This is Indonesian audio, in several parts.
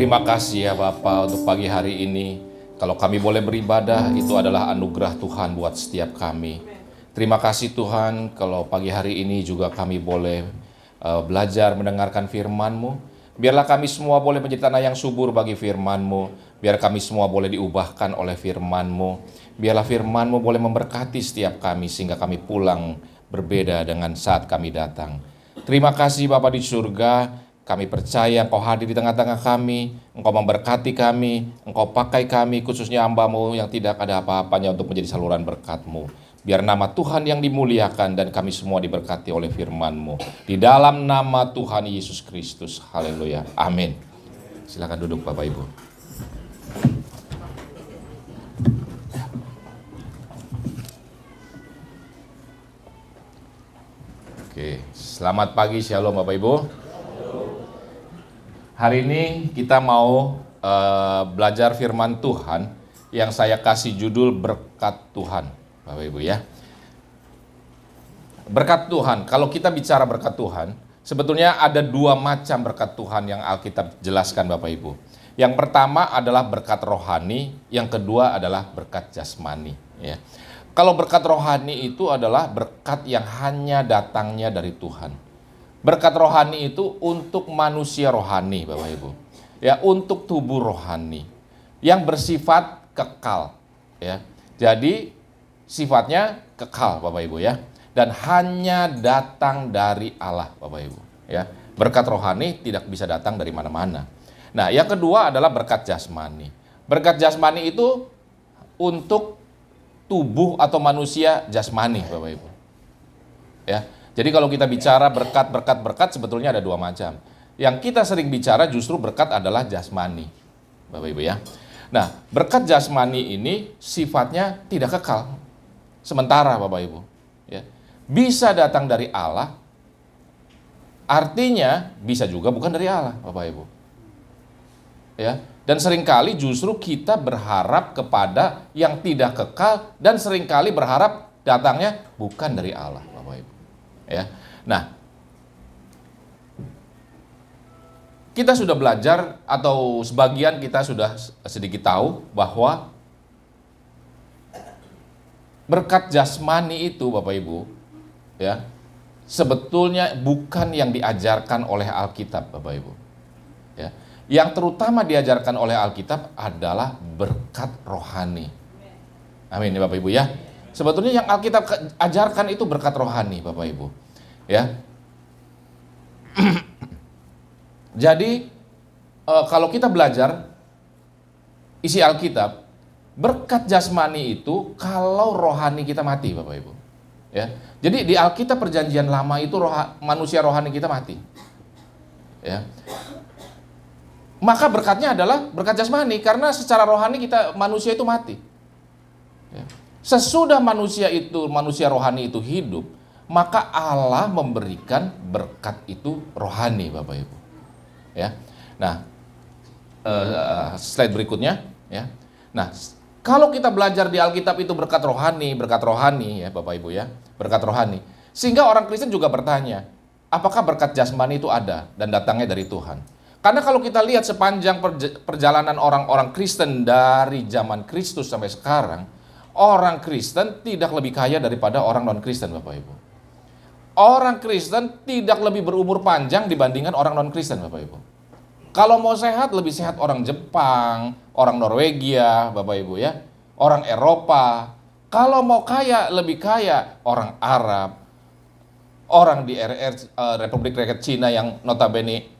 Terima kasih ya Bapa untuk pagi hari ini. Kalau kami boleh beribadah, itu adalah anugerah Tuhan buat setiap kami. Terima kasih Tuhan kalau pagi hari ini juga kami boleh belajar mendengarkan firman-Mu. Biarlah kami semua boleh menjadi tanah yang subur bagi firman-Mu. Biar kami semua boleh diubahkan oleh firman-Mu. Biarlah firman-Mu boleh memberkati setiap kami sehingga kami pulang berbeda dengan saat kami datang. Terima kasih Bapa di surga. Kami percaya Engkau hadir di tengah-tengah kami, Engkau memberkati kami, Engkau pakai kami, khususnya hamba-Mu yang tidak ada apa-apanya untuk menjadi saluran berkat-Mu. Biar nama Tuhan yang dimuliakan dan kami semua diberkati oleh firman-Mu. Di dalam nama Tuhan Yesus Kristus. Haleluya. Amin. Silakan duduk Bapak Ibu. Oke, selamat pagi, Shalom Bapak Ibu. Hari ini kita mau belajar firman Tuhan yang saya kasih judul berkat Tuhan, Bapak Ibu ya. Berkat Tuhan, kalau kita bicara berkat Tuhan, sebetulnya ada dua macam berkat Tuhan yang Alkitab jelaskan Bapak Ibu. Yang pertama adalah berkat rohani, yang kedua adalah berkat jasmani. Ya. Kalau berkat rohani itu adalah berkat yang hanya datangnya dari Tuhan. Berkat rohani itu untuk manusia rohani, Bapak Ibu. Ya, untuk tubuh rohani yang bersifat kekal, ya. Jadi sifatnya kekal, Bapak Ibu ya. Dan hanya datang dari Allah, Bapak Ibu, ya. Berkat rohani tidak bisa datang dari mana-mana. Nah, yang kedua adalah berkat jasmani. Berkat jasmani itu untuk tubuh atau manusia jasmani, Bapak Ibu. Ya. Jadi kalau kita bicara berkat sebetulnya ada dua macam. Yang kita sering bicara justru berkat adalah jasmani, Bapak Ibu ya. Nah, berkat jasmani ini sifatnya tidak kekal, sementara Bapak Ibu. Ya. Bisa datang dari Allah, artinya bisa juga bukan dari Allah, Bapak Ibu. Ya. Dan seringkali justru kita berharap kepada yang tidak kekal dan seringkali berharap datangnya bukan dari Allah, Bapak Ibu. Ya. Nah, kita sudah belajar atau sebagian kita sudah sedikit tahu bahwa berkat jasmani itu Bapak Ibu ya, sebetulnya bukan yang diajarkan oleh Alkitab Bapak Ibu. Ya. Yang terutama diajarkan oleh Alkitab adalah berkat rohani. Amin ya Bapak Ibu ya. Sebetulnya yang Alkitab ajarkan itu berkat rohani Bapak Ibu. Ya. Jadi kalau kita belajar isi Alkitab, berkat jasmani itu kalau rohani kita mati Bapak Ibu. Ya. Jadi di Alkitab Perjanjian Lama itu manusia rohani kita mati. Ya. Maka berkatnya adalah berkat jasmani karena secara rohani kita manusia itu mati. Ya. Sesudah manusia rohani itu hidup, maka Allah memberikan berkat itu rohani Bapak Ibu. Ya. Nah, slide berikutnya ya. Nah, kalau kita belajar di Alkitab itu berkat rohani ya Bapak Ibu ya, berkat rohani. Sehingga orang Kristen juga bertanya, apakah berkat jasmani itu ada dan datangnya dari Tuhan? Karena kalau kita lihat sepanjang perjalanan orang-orang Kristen dari zaman Kristus sampai sekarang, orang Kristen tidak lebih kaya daripada orang non-Kristen Bapak Ibu. Orang Kristen tidak lebih berumur panjang dibandingkan orang non-Kristen Bapak Ibu. Kalau mau sehat, lebih sehat orang Jepang, orang Norwegia Bapak Ibu ya, orang Eropa. Kalau mau kaya, lebih kaya orang Arab, orang di Republik Rakyat Cina yang notabene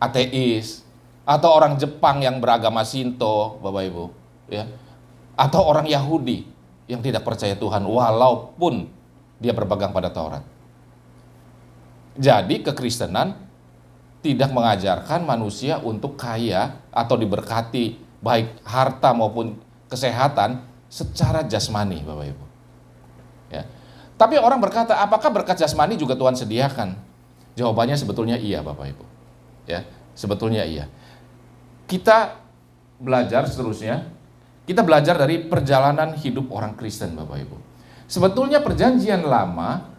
ateis, atau orang Jepang yang beragama Shinto Bapak Ibu ya, atau orang Yahudi yang tidak percaya Tuhan walaupun dia berpegang pada Taurat. Jadi kekristenan tidak mengajarkan manusia untuk kaya atau diberkati baik harta maupun kesehatan secara jasmani Bapak Ibu. Ya. Tapi orang berkata, apakah berkat jasmani juga Tuhan sediakan? Jawabannya sebetulnya iya Bapak Ibu. Ya, sebetulnya iya. Kita belajar seterusnya, kita belajar dari perjalanan hidup orang Kristen Bapak Ibu. Sebetulnya Perjanjian Lama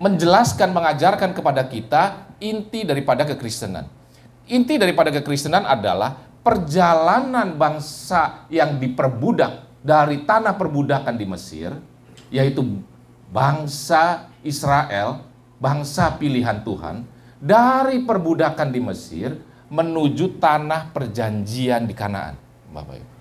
menjelaskan, mengajarkan kepada kita inti daripada kekristenan. inti daripada kekristenan adalah perjalanan bangsa yang diperbudak dari tanah perbudakan di Mesir, yaitu bangsa Israel, bangsa pilihan Tuhan, dari perbudakan di Mesir menuju tanah perjanjian di Kanaan, Bapak Ibu.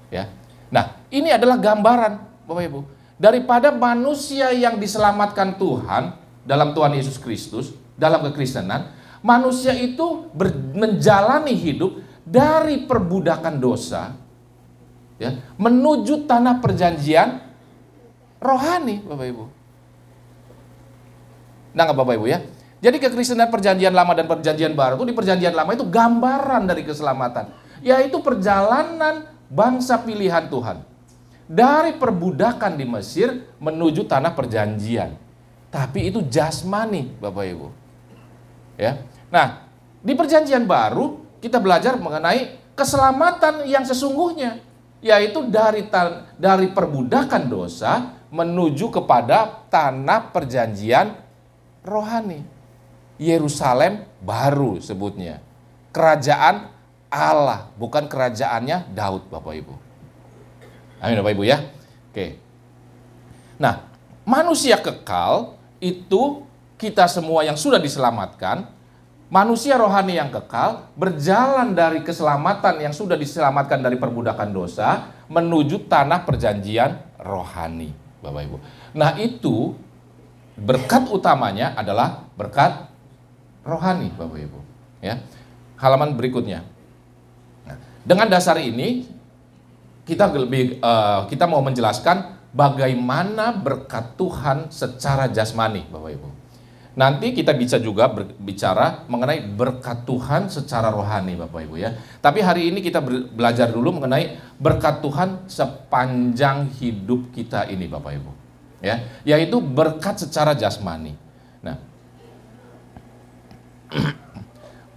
Ya. Nah, ini adalah gambaran, Bapak Ibu, daripada manusia yang diselamatkan Tuhan dalam Tuhan Yesus Kristus, dalam kekristenan, manusia itu menjalani hidup dari perbudakan dosa, ya, menuju tanah perjanjian rohani, Bapak Ibu. Nah, Bapak Ibu ya. Jadi kekristenan perjanjian lama dan perjanjian baru itu, di perjanjian lama itu gambaran dari keselamatan, yaitu perjalanan bangsa pilihan Tuhan dari perbudakan di Mesir menuju tanah perjanjian. Tapi itu jasmani, Bapak Ibu. Ya. Nah, di perjanjian baru kita belajar mengenai keselamatan yang sesungguhnya, yaitu dari perbudakan dosa menuju kepada tanah perjanjian rohani. Yerusalem baru sebutnya. Kerajaan Allah, bukan kerajaannya Daud, Bapak Ibu. Amin, Bapak Ibu ya. Oke. Nah, manusia kekal itu kita semua yang sudah diselamatkan, manusia rohani yang kekal berjalan dari keselamatan yang sudah diselamatkan dari perbudakan dosa menuju tanah perjanjian rohani, Bapak Ibu. Nah, itu berkat utamanya adalah berkat rohani, Bapak Ibu. Ya. Halaman berikutnya. Nah, dengan dasar ini kita mau menjelaskan bagaimana berkat Tuhan secara jasmani, Bapak Ibu. Nanti kita bisa juga berbicara mengenai berkat Tuhan secara rohani, Bapak Ibu ya. Tapi hari ini kita belajar dulu mengenai berkat Tuhan sepanjang hidup kita ini, Bapak Ibu. Ya, yaitu berkat secara jasmani. Nah,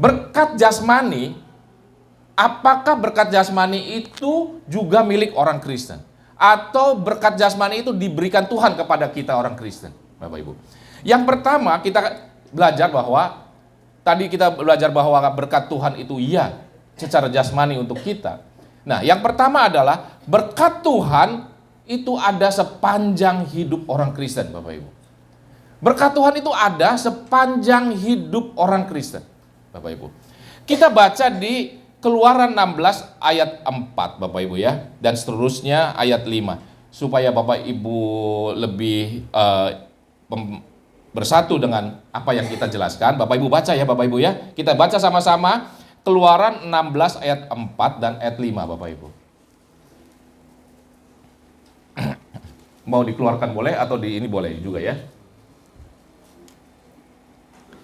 berkat jasmani, apakah berkat jasmani itu juga milik orang Kristen? Atau berkat jasmani itu diberikan Tuhan kepada kita orang Kristen, Bapak Ibu? Yang pertama kita belajar bahwa, tadi kita belajar bahwa berkat Tuhan itu iya, secara jasmani untuk kita. Nah, yang pertama adalah berkat Tuhan itu ada sepanjang hidup orang Kristen, Bapak Ibu. Berkat Tuhan itu ada sepanjang hidup orang Kristen, Bapak Ibu. Kita baca di Keluaran 16 ayat 4, Bapak Ibu ya, dan seterusnya ayat 5, supaya Bapak Ibu lebih bersatu dengan apa yang kita jelaskan. Bapak Ibu baca ya, Bapak Ibu ya. Kita baca sama-sama Keluaran 16 ayat 4 dan ayat 5, Bapak Ibu. Mau dikeluarkan boleh atau di ini boleh juga ya.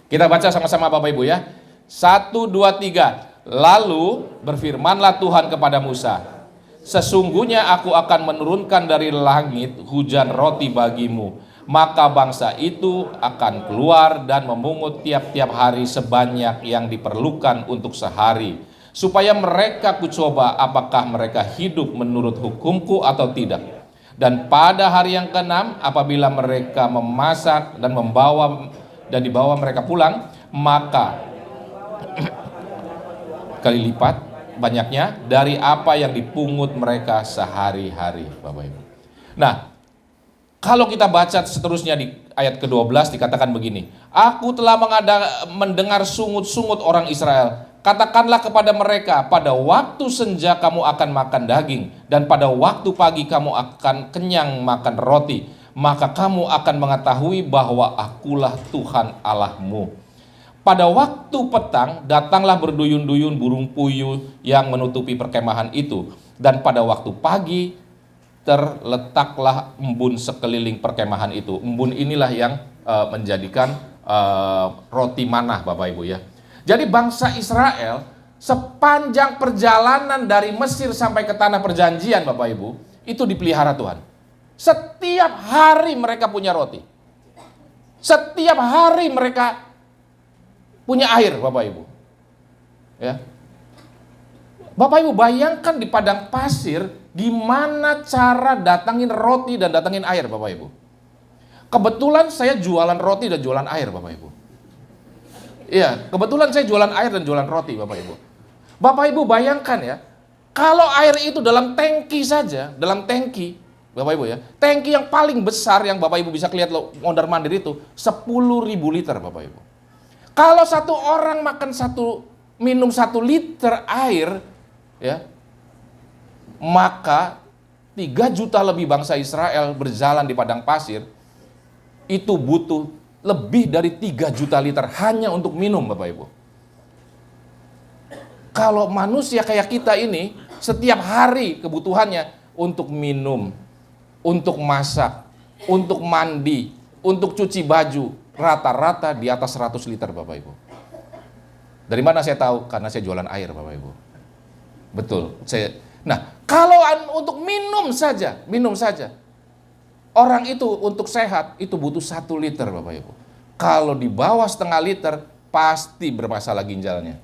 Kita baca sama-sama, Bapak Ibu ya. 1, 2, 3. Lalu berfirmanlah Tuhan kepada Musa, sesungguhnya aku akan menurunkan dari langit hujan roti bagimu, maka bangsa itu akan keluar dan memungut tiap-tiap hari sebanyak yang diperlukan untuk sehari, supaya mereka kucoba apakah mereka hidup menurut hukumku atau tidak. Dan pada hari yang ke-6 apabila mereka memasak dan dibawa mereka pulang, maka kali lipat banyaknya dari apa yang dipungut mereka sehari-hari, Bapak Ibu. Nah, kalau kita baca seterusnya di ayat ke-12 dikatakan begini, aku telah mendengar sungut-sungut orang Israel. Katakanlah kepada mereka, pada waktu senja kamu akan makan daging, dan pada waktu pagi kamu akan kenyang makan roti. Maka kamu akan mengetahui bahwa akulah Tuhan Allahmu. Pada waktu petang datanglah berduyun-duyun burung puyuh yang menutupi perkemahan itu. Dan pada waktu pagi terletaklah embun sekeliling perkemahan itu. Embun inilah yang menjadikan roti manah, Bapak Ibu ya. Jadi bangsa Israel sepanjang perjalanan dari Mesir sampai ke tanah perjanjian, Bapak Ibu, itu dipelihara Tuhan. Setiap hari mereka punya roti. Setiap hari mereka punya air, Bapak Ibu. Ya. Bapak Ibu bayangkan di padang pasir gimana cara datangin roti dan datangin air, Bapak Ibu. Kebetulan saya jualan roti dan jualan air, Bapak Ibu. Iya, kebetulan saya jualan air dan jualan roti, Bapak Ibu. Bapak Ibu bayangkan ya, kalau air itu dalam tangki saja, dalam tangki, Bapak Ibu ya, tangki yang paling besar yang Bapak Ibu bisa lihat mondar mandir itu 10.000 liter, Bapak Ibu. Kalau satu orang minum 1 liter air, ya, maka 3 juta lebih bangsa Israel berjalan di padang pasir, itu butuh lebih dari 3 juta liter hanya untuk minum, Bapak Ibu. Kalau manusia kayak kita ini, setiap hari kebutuhannya untuk minum, untuk masak, untuk mandi, untuk cuci baju, rata-rata di atas 100 liter, Bapak Ibu. Dari mana saya tahu? Karena saya jualan air, Bapak Ibu. Betul. Nah, kalau untuk minum saja, orang itu untuk sehat, itu butuh 1 liter, Bapak Ibu. Kalau di bawah setengah liter, pasti bermasalah ginjalnya.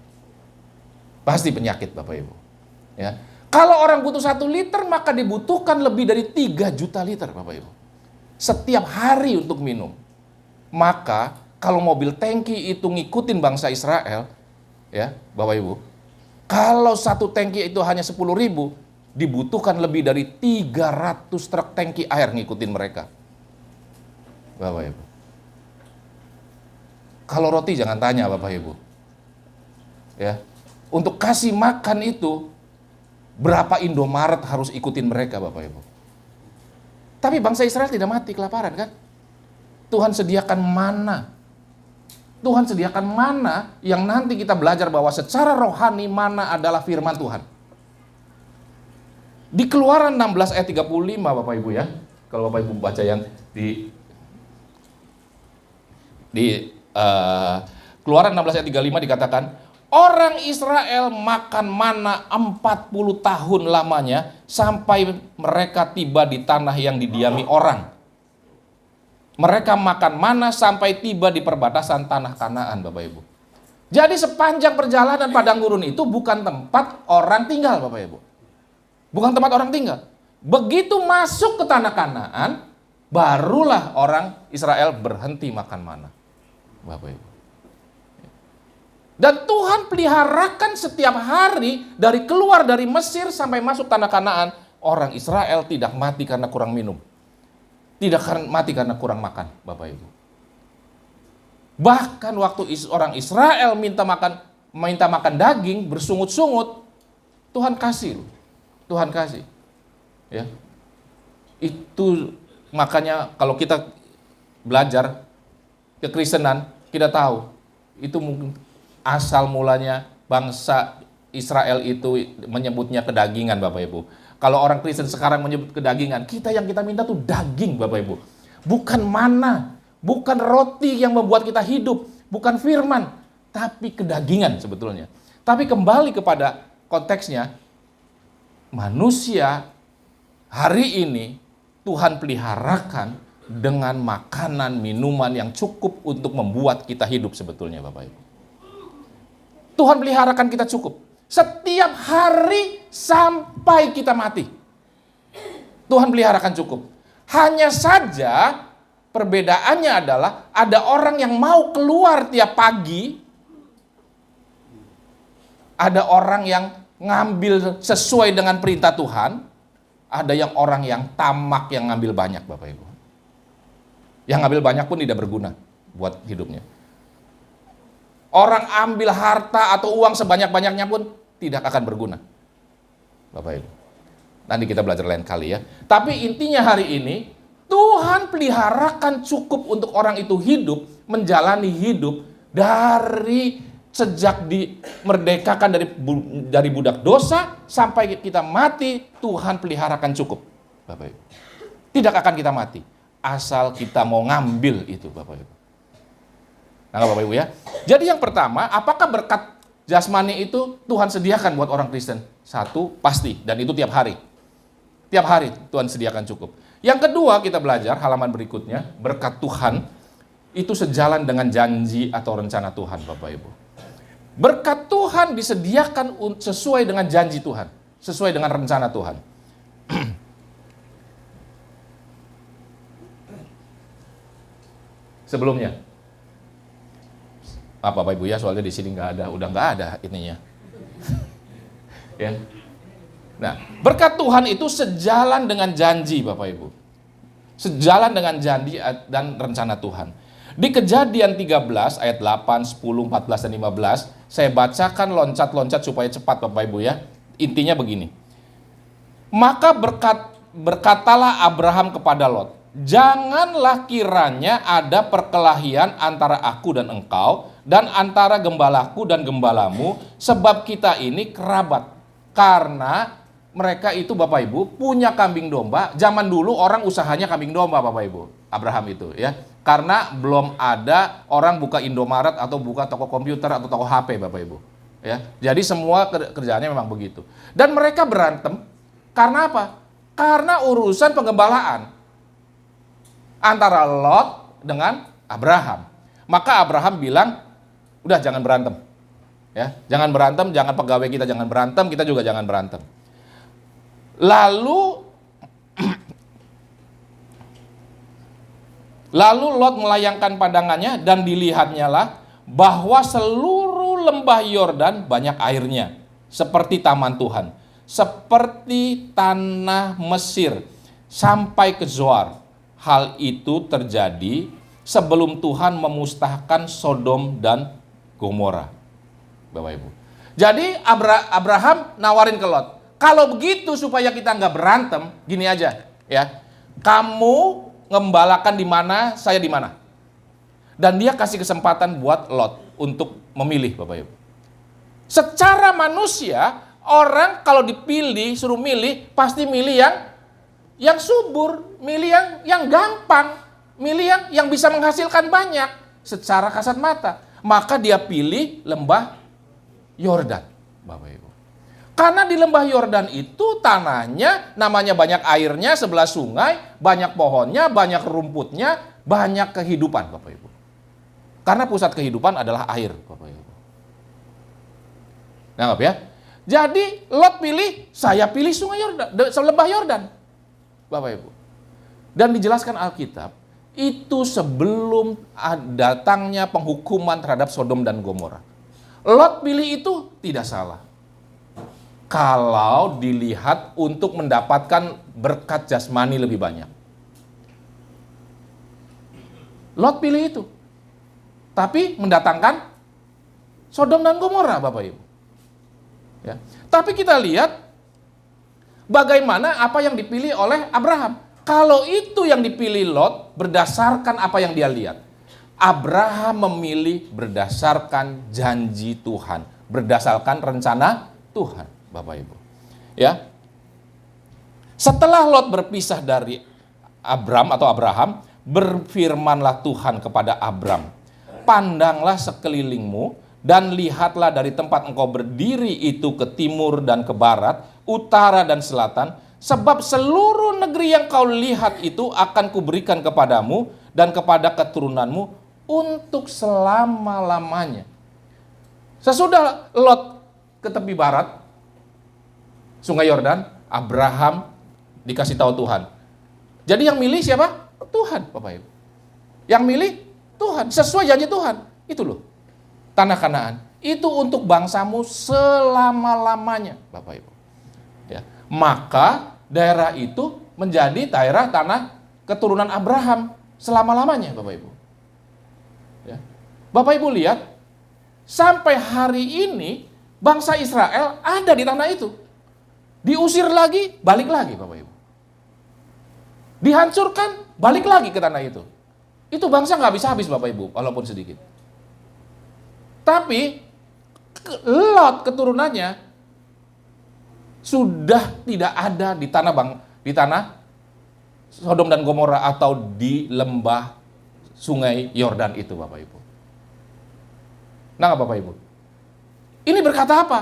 Pasti penyakit, Bapak Ibu. Ya. Kalau orang butuh 1 liter, maka dibutuhkan lebih dari 3 juta liter, Bapak Ibu. Setiap hari untuk minum. Maka, kalau mobil tangki itu ngikutin bangsa Israel, ya, Bapak Ibu, kalau satu tangki itu hanya 10.000, dibutuhkan lebih dari 300 truk tangki air ngikutin mereka. Bapak Ibu. Kalau roti jangan tanya, Bapak Ibu. Ya. Untuk kasih makan itu, berapa Indomaret harus ikutin mereka, Bapak Ibu. Tapi bangsa Israel tidak mati kelaparan, kan? Tuhan sediakan mana. Tuhan sediakan mana yang nanti kita belajar bahwa secara rohani mana adalah firman Tuhan. Di Keluaran 16 ayat 35, Bapak Ibu ya. Kalau Bapak Ibu baca yang di Keluaran 16 ayat 35 dikatakan, orang Israel makan mana 40 tahun lamanya sampai mereka tiba di tanah yang didiami orang. Mereka makan mana sampai tiba di perbatasan tanah Kanaan, Bapak Ibu. Jadi sepanjang perjalanan padang gurun itu bukan tempat orang tinggal, Bapak Ibu. Bukan tempat orang tinggal. Begitu masuk ke tanah Kanaan, barulah orang Israel berhenti makan mana, Bapak Ibu. Dan Tuhan peliharakan setiap hari dari keluar dari Mesir sampai masuk tanah Kanaan, orang Israel tidak mati karena kurang minum. Tidak mati karena kurang makan, Bapak Ibu. Bahkan waktu orang Israel minta makan daging bersungut-sungut, Tuhan kasih. Tuhan kasih. Ya. Itu makanya kalau kita belajar kekristenan, kita tahu itu mungkin asal mulanya bangsa Israel itu menyebutnya kedagingan, Bapak Ibu. Kalau orang Kristen sekarang menyebut kedagingan, yang kita minta tuh daging, Bapak Ibu. Bukan mana, bukan roti yang membuat kita hidup, bukan firman, tapi kedagingan sebetulnya. Tapi kembali kepada konteksnya, manusia hari ini Tuhan peliharakan dengan makanan, minuman yang cukup untuk membuat kita hidup sebetulnya, Bapak Ibu. Tuhan peliharakan kita cukup. Setiap hari sampai kita mati. Tuhan peliharakan cukup. Hanya saja perbedaannya adalah ada orang yang mau keluar tiap pagi. Ada orang yang ngambil sesuai dengan perintah Tuhan. Ada yang orang yang tamak yang ngambil banyak, Bapak Ibu. Yang ngambil banyak pun tidak berguna buat hidupnya. Orang ambil harta atau uang sebanyak-banyaknya pun tidak akan berguna, Bapak Ibu. Nanti kita belajar lain kali ya. Tapi intinya hari ini, Tuhan peliharakan cukup untuk orang itu hidup, menjalani hidup dari sejak dimerdekakan dari budak dosa sampai kita mati, Tuhan peliharakan cukup, Bapak Ibu. Tidak akan kita mati, asal kita mau ngambil itu, Bapak Ibu. Nah, Bapak Ibu ya. Jadi yang pertama, apakah berkat jasmani itu Tuhan sediakan buat orang Kristen? Satu, pasti, dan itu tiap hari. Tiap hari Tuhan sediakan cukup. Yang kedua, kita belajar halaman berikutnya, berkat Tuhan itu sejalan dengan janji atau rencana Tuhan, Bapak Ibu. Berkat Tuhan disediakan sesuai dengan janji Tuhan, sesuai dengan rencana Tuhan. Sebelumnya, Apa Bapak Ibu ya, soalnya di sini nggak ada, udah nggak ada ininya. Ya. Nah, berkat Tuhan itu sejalan dengan janji Bapak Ibu. Sejalan dengan janji dan rencana Tuhan. Di Kejadian 13 ayat 8, 10, 14 dan 15, saya bacakan loncat-loncat supaya cepat Bapak Ibu ya. Intinya begini. Maka berkatalah Abraham kepada Lot, janganlah kiranya ada perkelahian antara aku dan engkau, dan antara gembalaku dan gembalamu, sebab kita ini kerabat. Karena mereka itu Bapak Ibu punya kambing domba. Zaman dulu orang usahanya kambing domba Bapak Ibu. Abraham itu ya. Karena belum ada orang buka Indomaret atau buka toko komputer atau toko HP Bapak Ibu. Ya. Jadi semua kerjaannya memang begitu. Dan mereka berantem karena apa? Karena urusan penggembalaan antara Lot dengan Abraham. Maka Abraham bilang, udah jangan berantem. Ya, jangan berantem, jangan pegawai kita jangan berantem, kita juga jangan berantem. Lalu Lot melayangkan pandangannya dan dilihatnya lah bahwa seluruh lembah Yordan banyak airnya, seperti taman Tuhan, seperti tanah Mesir sampai ke Zoar. Hal itu terjadi sebelum Tuhan memusnahkan Sodom dan Gomora. Bapak Ibu. Jadi Abraham nawarin ke Lot, kalau begitu supaya kita nggak berantem, gini aja ya. Kamu ngembalakan di mana, saya di mana. Dan dia kasih kesempatan buat Lot untuk memilih Bapak Ibu. Secara manusia, orang kalau dipilih, suruh milih, pasti milih yang subur, milih yang gampang, milih yang bisa menghasilkan banyak secara kasat mata. Maka dia pilih lembah Yordan, Bapak Ibu. Karena di lembah Yordan itu tanahnya, namanya banyak airnya, sebelah sungai, banyak pohonnya, banyak rumputnya, banyak kehidupan, Bapak Ibu. Karena pusat kehidupan adalah air, Bapak Ibu. Nangkap ya? Jadi Lot pilih, saya pilih sungai Yordan, lembah Yordan, Bapak Ibu. Dan dijelaskan Alkitab, itu sebelum datangnya penghukuman terhadap Sodom dan Gomora. Lot pilih itu tidak salah. Kalau dilihat untuk mendapatkan berkat jasmani lebih banyak. Lot pilih itu. Tapi mendatangkan Sodom dan Gomora, Bapak Ibu. Ya. Tapi kita lihat bagaimana apa yang dipilih oleh Abraham. Kalau itu yang dipilih Lot berdasarkan apa yang dia lihat. Abraham memilih berdasarkan janji Tuhan, berdasarkan rencana Tuhan, Bapak Ibu. Ya. Setelah Lot berpisah dari Abraham, berfirmanlah Tuhan kepada Abram, pandanglah sekelilingmu dan lihatlah dari tempat engkau berdiri itu ke timur dan ke barat, utara dan selatan, sebab seluruh negeri yang kau lihat itu akan kuberikan kepadamu dan kepada keturunanmu untuk selama-lamanya. Sesudah Lot ke tepi barat, Sungai Yordan, Abraham dikasih tahu Tuhan. Jadi yang milih siapa? Tuhan, Bapak Ibu. Yang milih Tuhan, sesuai janji Tuhan. Itu loh, tanah Kanaan. Itu untuk bangsamu selama-lamanya, Bapak Ibu. Ya. Maka daerah itu menjadi daerah tanah keturunan Abraham selama-lamanya, Bapak Ibu. Ya. Bapak Ibu lihat, sampai hari ini bangsa Israel ada di tanah itu. Diusir lagi, balik lagi Bapak Ibu. Dihancurkan, balik lagi ke tanah itu. Itu bangsa nggak bisa habis Bapak Ibu, walaupun sedikit. Tapi Lot keturunannya sudah tidak ada di tanah Sodom dan Gomora atau di lembah Sungai Yordan itu Bapak Ibu. Nah Bapak Ibu, ini berkata apa?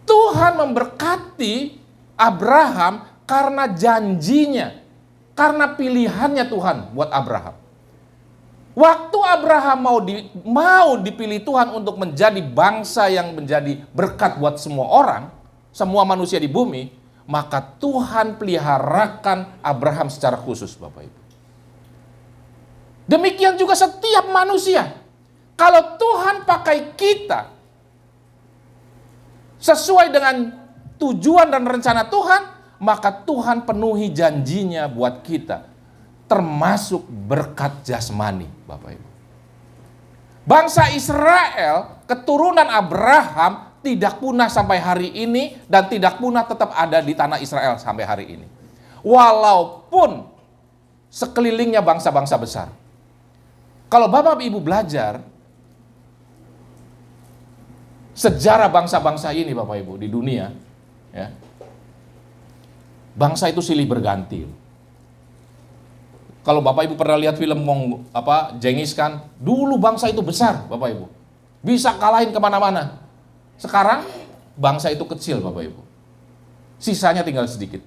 Tuhan memberkati Abraham karena janjinya, karena pilihannya Tuhan buat Abraham. Waktu Abraham mau dipilih Tuhan untuk menjadi bangsa yang menjadi berkat buat semua orang, semua manusia di bumi, maka Tuhan peliharakan Abraham secara khusus, Bapak Ibu. Demikian juga setiap manusia. Kalau Tuhan pakai kita sesuai dengan tujuan dan rencana Tuhan, maka Tuhan penuhi janjinya buat kita, termasuk berkat jasmani, Bapak Ibu. Bangsa Israel, keturunan Abraham, tidak punah sampai hari ini, dan tidak punah tetap ada di tanah Israel sampai hari ini. Walaupun sekelilingnya bangsa-bangsa besar. Kalau Bapak Ibu belajar sejarah bangsa-bangsa ini, Bapak Ibu, di dunia, ya, bangsa itu silih berganti. Kalau Bapak Ibu pernah lihat film Genghis Khan, dulu bangsa itu besar, Bapak Ibu, bisa kalahin kemana-mana. Sekarang bangsa itu kecil, Bapak Ibu, sisanya tinggal sedikit,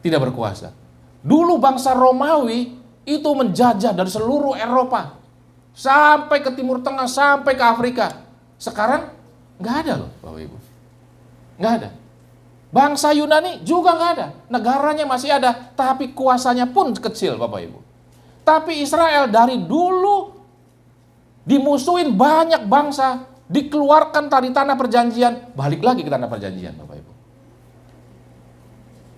tidak berkuasa. Dulu bangsa Romawi itu menjajah dari seluruh Eropa sampai ke Timur Tengah, sampai ke Afrika. Sekarang nggak ada loh, Bapak Ibu. Nggak ada. Bangsa Yunani juga nggak ada. Negaranya masih ada, tapi kuasanya pun kecil, Bapak Ibu. Tapi Israel dari dulu dimusuhin banyak bangsa, dikeluarkan dari tanah perjanjian, balik lagi ke tanah perjanjian, Bapak Ibu.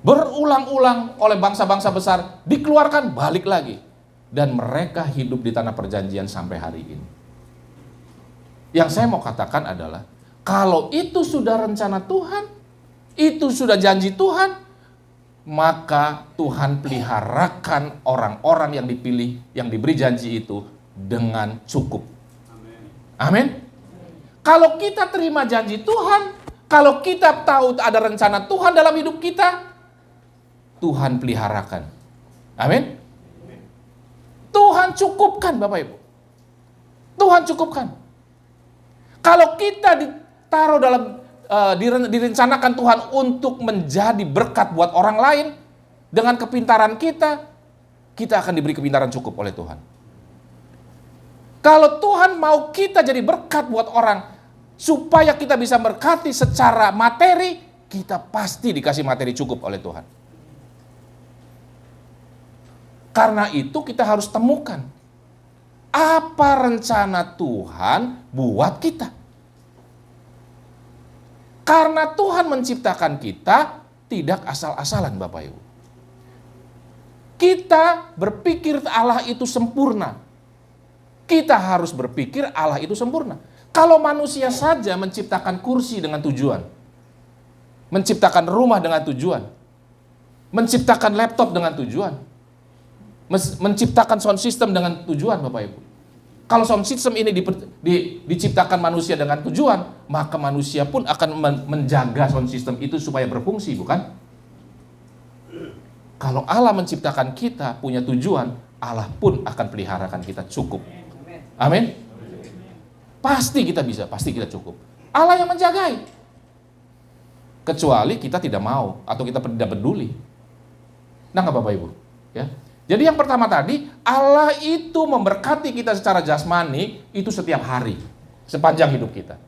Berulang-ulang oleh bangsa-bangsa besar, dikeluarkan, balik lagi. Dan mereka hidup di tanah perjanjian sampai hari ini. Yang saya mau katakan adalah, kalau itu sudah rencana Tuhan, itu sudah janji Tuhan, maka Tuhan peliharakan orang-orang yang dipilih, yang diberi janji itu dengan cukup. Amin. Kalau kita terima janji Tuhan, kalau kita tahu ada rencana Tuhan dalam hidup kita, Tuhan peliharakan. Amin. Tuhan cukupkan, Bapak Ibu. Tuhan cukupkan. Kalau kita ditaruh dalam direncanakan Tuhan untuk menjadi berkat buat orang lain, dengan kepintaran kita akan diberi kepintaran cukup oleh Tuhan. Kalau Tuhan mau kita jadi berkat buat orang, supaya kita bisa berkati secara materi, kita pasti dikasih materi cukup oleh Tuhan. Karena itu kita harus temukan apa rencana Tuhan buat kita. Karena Tuhan menciptakan kita tidak asal-asalan, Bapak Ibu. Kita berpikir Allah itu sempurna. Kita harus berpikir Allah itu sempurna. Kalau manusia saja menciptakan kursi dengan tujuan, menciptakan rumah dengan tujuan, menciptakan laptop dengan tujuan, menciptakan sound system dengan tujuan, Bapak Ibu. Kalau sound system ini diciptakan manusia dengan tujuan, maka manusia pun akan menjaga sound system itu supaya berfungsi, bukan? Kalau Allah menciptakan kita punya tujuan, Allah pun akan peliharakan kita cukup. Amin. Pasti kita bisa, pasti kita cukup. Allah yang menjagai. Kecuali kita tidak mau atau kita tidak peduli. Nah, nggak, Bapak Ibu? Ya. Jadi yang pertama tadi, Allah itu memberkati kita secara jasmani itu setiap hari, sepanjang hidup kita.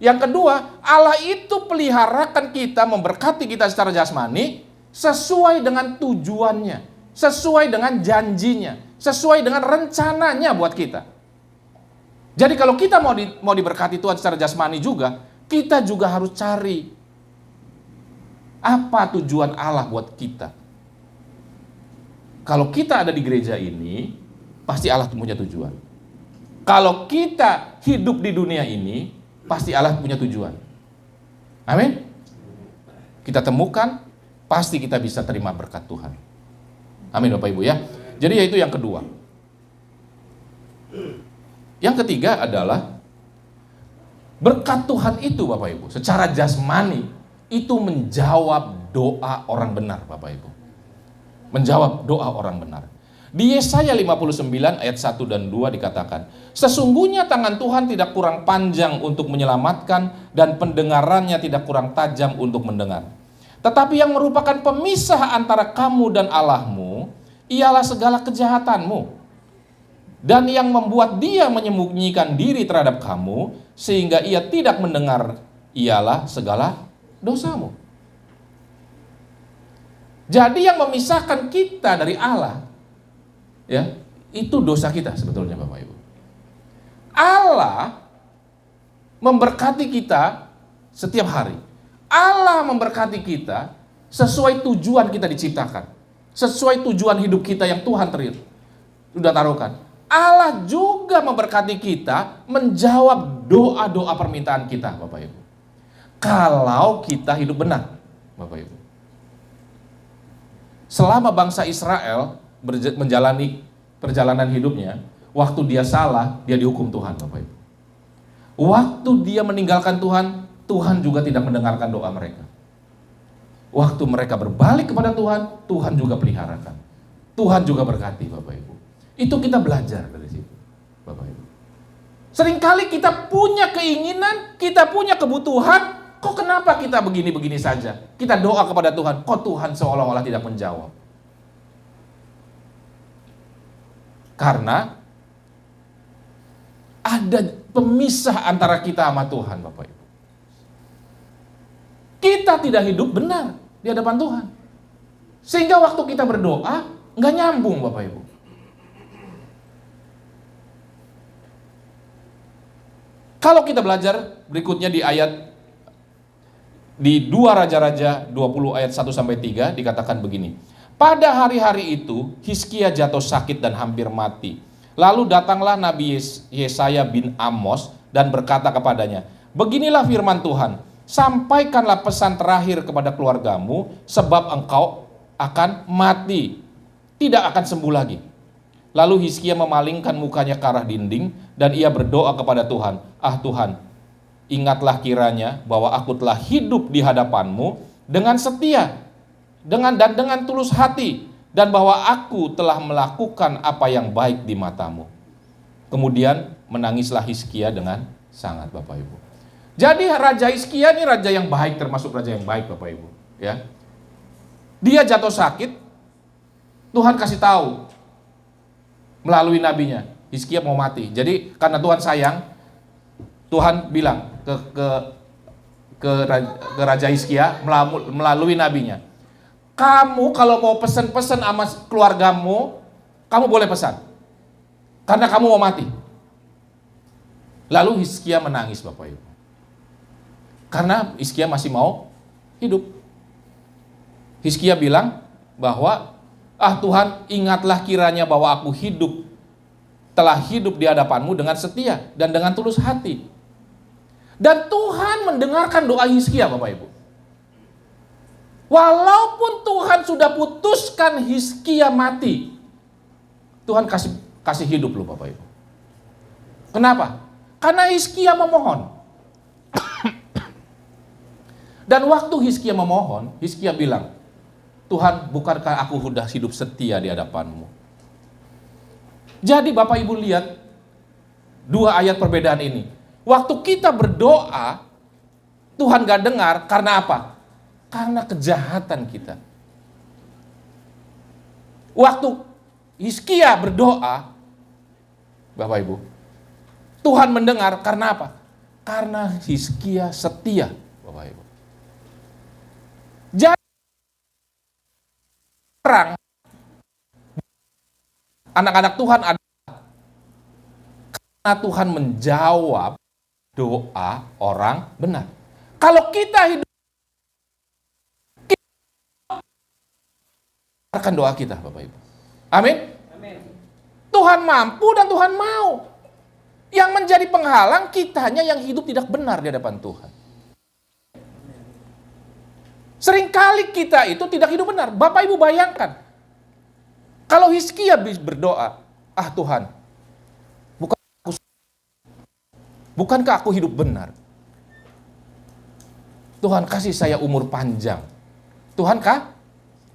Yang kedua, Allah itu peliharakan kita, memberkati kita secara jasmani sesuai dengan tujuannya, sesuai dengan janjinya, sesuai dengan rencananya buat kita. Jadi kalau kita mau diberkati Tuhan secara jasmani juga, kita juga harus cari apa tujuan Allah buat kita. Kalau kita ada di gereja ini, pasti Allah punya tujuan. Kalau kita hidup di dunia ini, pasti Allah punya tujuan. Amin. Kita temukan, pasti kita bisa terima berkat Tuhan. Amin, Bapak Ibu ya. Jadi yaitu yang kedua. Yang ketiga adalah berkat Tuhan itu, Bapak Ibu, secara jasmani itu menjawab doa orang benar, Bapak Ibu. Menjawab doa orang benar. Di Yesaya 59 ayat 1 dan 2 dikatakan, sesungguhnya tangan Tuhan tidak kurang panjang untuk menyelamatkan dan pendengarannya tidak kurang tajam untuk mendengar. Tetapi yang merupakan pemisah antara kamu dan Allahmu ialah segala kejahatanmu. Dan yang membuat dia menyembunyikan diri terhadap kamu sehingga ia tidak mendengar ialah segala dosamu. Jadi yang memisahkan kita dari Allah, ya, itu dosa kita sebetulnya, Bapak Ibu. Allah memberkati kita setiap hari. Allah memberkati kita sesuai tujuan kita diciptakan. Sesuai tujuan hidup kita yang Tuhan sudah taruhkan. Allah juga memberkati kita menjawab doa-doa permintaan kita, Bapak Ibu. Kalau kita hidup benar, Bapak Ibu. Selama bangsa Israel menjalani perjalanan hidupnya, waktu dia salah, dia dihukum Tuhan, Bapak Ibu. Waktu dia meninggalkan Tuhan, Tuhan juga tidak mendengarkan doa mereka. Waktu mereka berbalik kepada Tuhan, Tuhan juga peliharakan. Tuhan juga berkati, Bapak Ibu. Itu kita belajar dari situ, Bapak Ibu. Seringkali kita punya keinginan, kita punya kebutuhan, kok kenapa kita begini-begini saja? Kita doa kepada Tuhan, kok Tuhan seolah-olah tidak menjawab? Karena ada pemisah antara kita sama Tuhan, Bapak Ibu. Kita tidak hidup benar di hadapan Tuhan. Sehingga waktu kita berdoa, nggak nyambung, Bapak Ibu. Kalau kita belajar berikutnya di ayat di 2 Raja-Raja 20 ayat 1 sampai 3 dikatakan begini. Pada hari-hari itu Hizkia jatuh sakit dan hampir mati. Lalu datanglah Nabi Yesaya bin Amos dan berkata kepadanya, beginilah firman Tuhan, sampaikanlah pesan terakhir kepada keluargamu sebab engkau akan mati, tidak akan sembuh lagi. Lalu Hizkia memalingkan mukanya ke arah dinding dan ia berdoa kepada Tuhan, ah Tuhan, ingatlah kiranya bahwa aku telah hidup di hadapanmu dengan setia, dengan tulus hati, dan bahwa aku telah melakukan apa yang baik di matamu. Kemudian menangislah Hizkia dengan sangat, Bapak Ibu. Jadi Raja Hizkia ini raja yang baik, termasuk raja yang baik, Bapak Ibu. Ya, dia jatuh sakit, Tuhan kasih tahu melalui nabinya, Hizkia mau mati. Jadi karena Tuhan sayang, Tuhan bilang ke Raja Hizkia melalui nabinya, kamu kalau mau pesan-pesan sama keluargamu, kamu boleh pesan, karena kamu mau mati. Lalu Hizkia menangis, Bapak Ibu, karena Hizkia masih mau hidup. Hizkia bilang bahwa, ah Tuhan, ingatlah kiranya bahwa aku telah hidup di hadapanmu dengan setia dan dengan tulus hati. Dan Tuhan mendengarkan doa Hizkia, Bapak Ibu. Walaupun Tuhan sudah putuskan Hizkia mati, Tuhan kasih hidup loh, Bapak Ibu. Kenapa? Karena Hizkia memohon. Dan waktu Hizkia memohon, Hizkia bilang, Tuhan, bukankah aku sudah hidup setia di hadapanmu? Jadi Bapak Ibu lihat 2 ayat perbedaan ini. Waktu kita berdoa, Tuhan gak dengar, karena apa? Karena kejahatan kita. Waktu Hizkia berdoa, Bapak Ibu, Tuhan mendengar karena apa? Karena Hizkia setia, Bapak Ibu. Jadi orang, anak-anak Tuhan adalah karena Tuhan menjawab doa orang benar. Kalau kita hidup, akan doa kita, Bapak Ibu. Amin. Tuhan mampu dan Tuhan mau. Yang menjadi penghalang kitanya yang hidup tidak benar di hadapan Tuhan. Seringkali kita itu tidak hidup benar. Bapak Ibu bayangkan, kalau Hizkia berdoa, ah Tuhan, bukankah aku hidup benar? Tuhan kasih saya umur panjang. Tuhan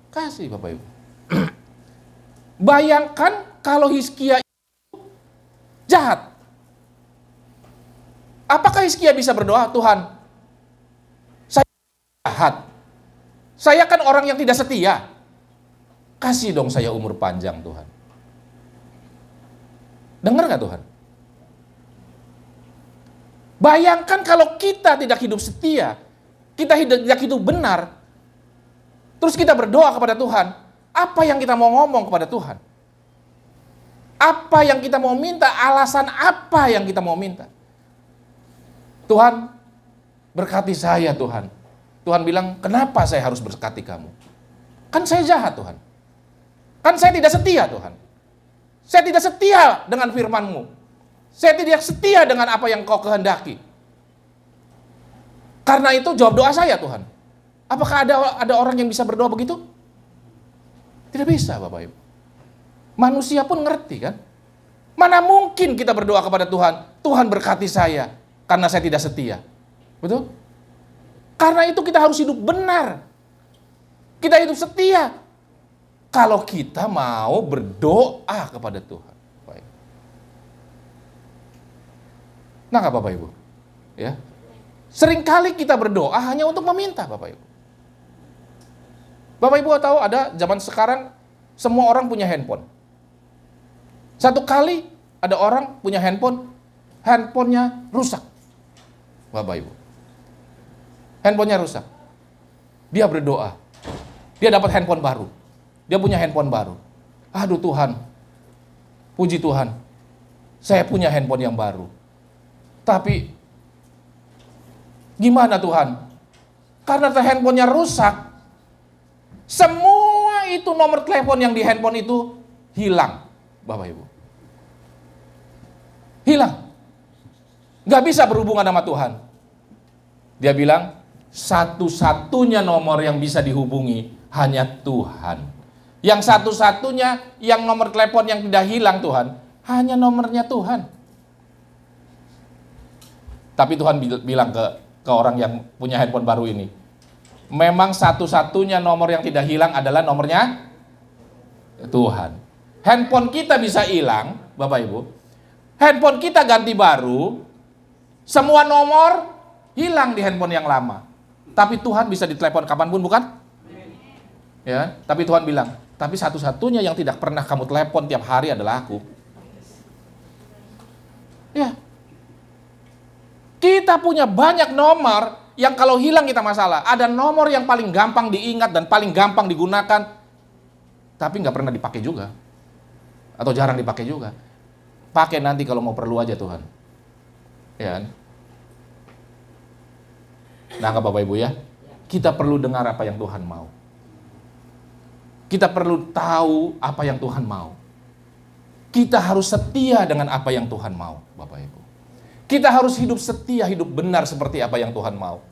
kasih, Bapak Ibu. Bayangkan kalau Hizkia itu jahat. Apakah Hizkia bisa berdoa, Tuhan, saya jahat, saya kan orang yang tidak setia, kasih dong saya umur panjang, Tuhan. Dengar gak Tuhan? Bayangkan kalau kita tidak hidup setia, kita tidak hidup benar, terus kita berdoa kepada Tuhan, apa yang kita mau ngomong kepada Tuhan? Apa yang kita mau minta, alasan apa yang kita mau minta. Tuhan, berkati saya Tuhan. Tuhan bilang, kenapa saya harus berkati kamu? Kan saya jahat Tuhan. Kan saya tidak setia Tuhan. Saya tidak setia dengan firman-Mu. Saya tidak setia dengan apa yang Kau kehendaki. Karena itu jawab doa saya Tuhan. Apakah ada orang yang bisa berdoa begitu? Tidak bisa Bapak Ibu. Manusia pun ngerti kan? Mana mungkin kita berdoa kepada Tuhan, Tuhan berkati saya karena saya tidak setia. Betul? Karena itu kita harus hidup benar. Kita hidup setia. Kalau kita mau berdoa kepada Tuhan. Baik. Nah, Bapak Ibu, ya. Seringkali kita berdoa hanya untuk meminta, Bapak Ibu. Bapak Ibu tahu ada zaman sekarang semua orang punya handphone. Satu kali ada orang punya handphone, handphonenya rusak. Bapak Ibu. Handphonenya rusak. Dia berdoa. Dia dapat handphone baru. Dia punya handphone baru. Aduh Tuhan, puji Tuhan, saya punya handphone yang baru. Tapi, gimana Tuhan? Karena handphonenya rusak, semua itu nomor telepon yang di handphone itu hilang, Bapak Ibu. Hilang. Gak bisa berhubungan sama Tuhan. Dia bilang, satu-satunya nomor yang bisa dihubungi hanya Tuhan. Yang satu-satunya yang nomor telepon yang tidak hilang Tuhan, hanya nomornya Tuhan. Tapi Tuhan bilang ke orang yang punya handphone baru ini, memang satu-satunya nomor yang tidak hilang adalah nomornya Tuhan. Handphone kita bisa hilang, Bapak Ibu. Handphone kita ganti baru, semua nomor hilang di handphone yang lama. Tapi Tuhan bisa ditelepon kapanpun, bukan? Ya, tapi Tuhan bilang, tapi satu-satunya yang tidak pernah kamu telepon tiap hari adalah aku. Ya. Kita punya banyak nomor yang kalau hilang kita masalah. Ada nomor yang paling gampang diingat dan paling gampang digunakan, tapi nggak pernah dipakai juga. Atau jarang dipakai juga. Pakai nanti kalau mau perlu aja Tuhan. Ya. Nah, Bapak Ibu ya, kita perlu dengar apa yang Tuhan mau. Kita perlu tahu apa yang Tuhan mau. Kita harus setia dengan apa yang Tuhan mau, Bapak Ibu. Kita harus hidup setia, hidup benar seperti apa yang Tuhan mau.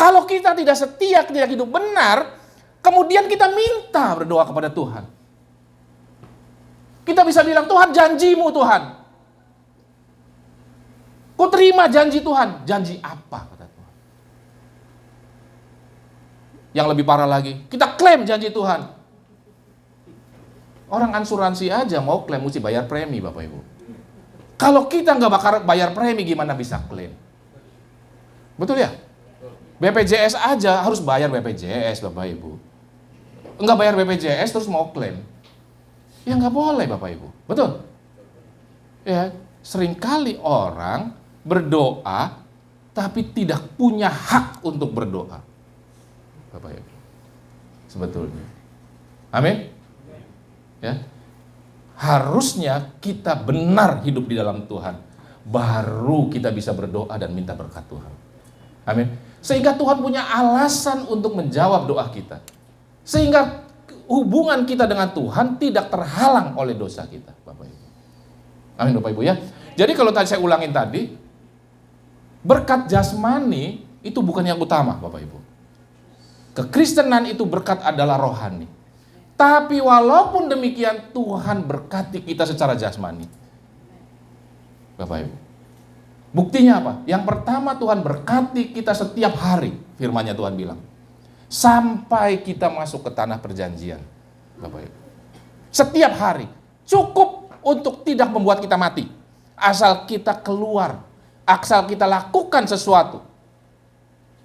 Kalau kita tidak setia, tidak hidup benar, kemudian kita minta berdoa kepada Tuhan. Kita bisa bilang, Tuhan janjimu Tuhan. Ku terima janji Tuhan. Janji apa? Kata Tuhan. Yang lebih parah lagi, kita klaim janji Tuhan. Orang asuransi aja mau klaim mesti bayar premi, Bapak Ibu. Kalau kita nggak bakal bayar premi, gimana bisa klaim? Betul ya? BPJS aja harus bayar BPJS, Bapak Ibu. Nggak bayar BPJS terus mau klaim. Ya nggak boleh, Bapak Ibu. Betul? Ya, seringkali orang berdoa tapi tidak punya hak untuk berdoa. Bapak Ibu. Sebetulnya. Amin? Ya. Harusnya kita benar hidup di dalam Tuhan, baru kita bisa berdoa dan minta berkat Tuhan. Amin. Sehingga Tuhan punya alasan untuk menjawab doa kita. Sehingga hubungan kita dengan Tuhan tidak terhalang oleh dosa kita, Bapak Ibu. Amin, Bapak Ibu ya. Jadi kalau tadi saya ulangin tadi, berkat jasmani itu bukan yang utama, Bapak Ibu. Kekristenan itu berkat adalah rohani. Tapi walaupun demikian Tuhan berkati kita secara jasmani. Bapak Ibu. Buktinya apa? Yang pertama Tuhan berkati kita setiap hari. Firman-Nya Tuhan bilang. Sampai kita masuk ke tanah perjanjian. Bapak Ibu. Setiap hari. Cukup untuk tidak membuat kita mati. Asal kita keluar. Asal kita lakukan sesuatu.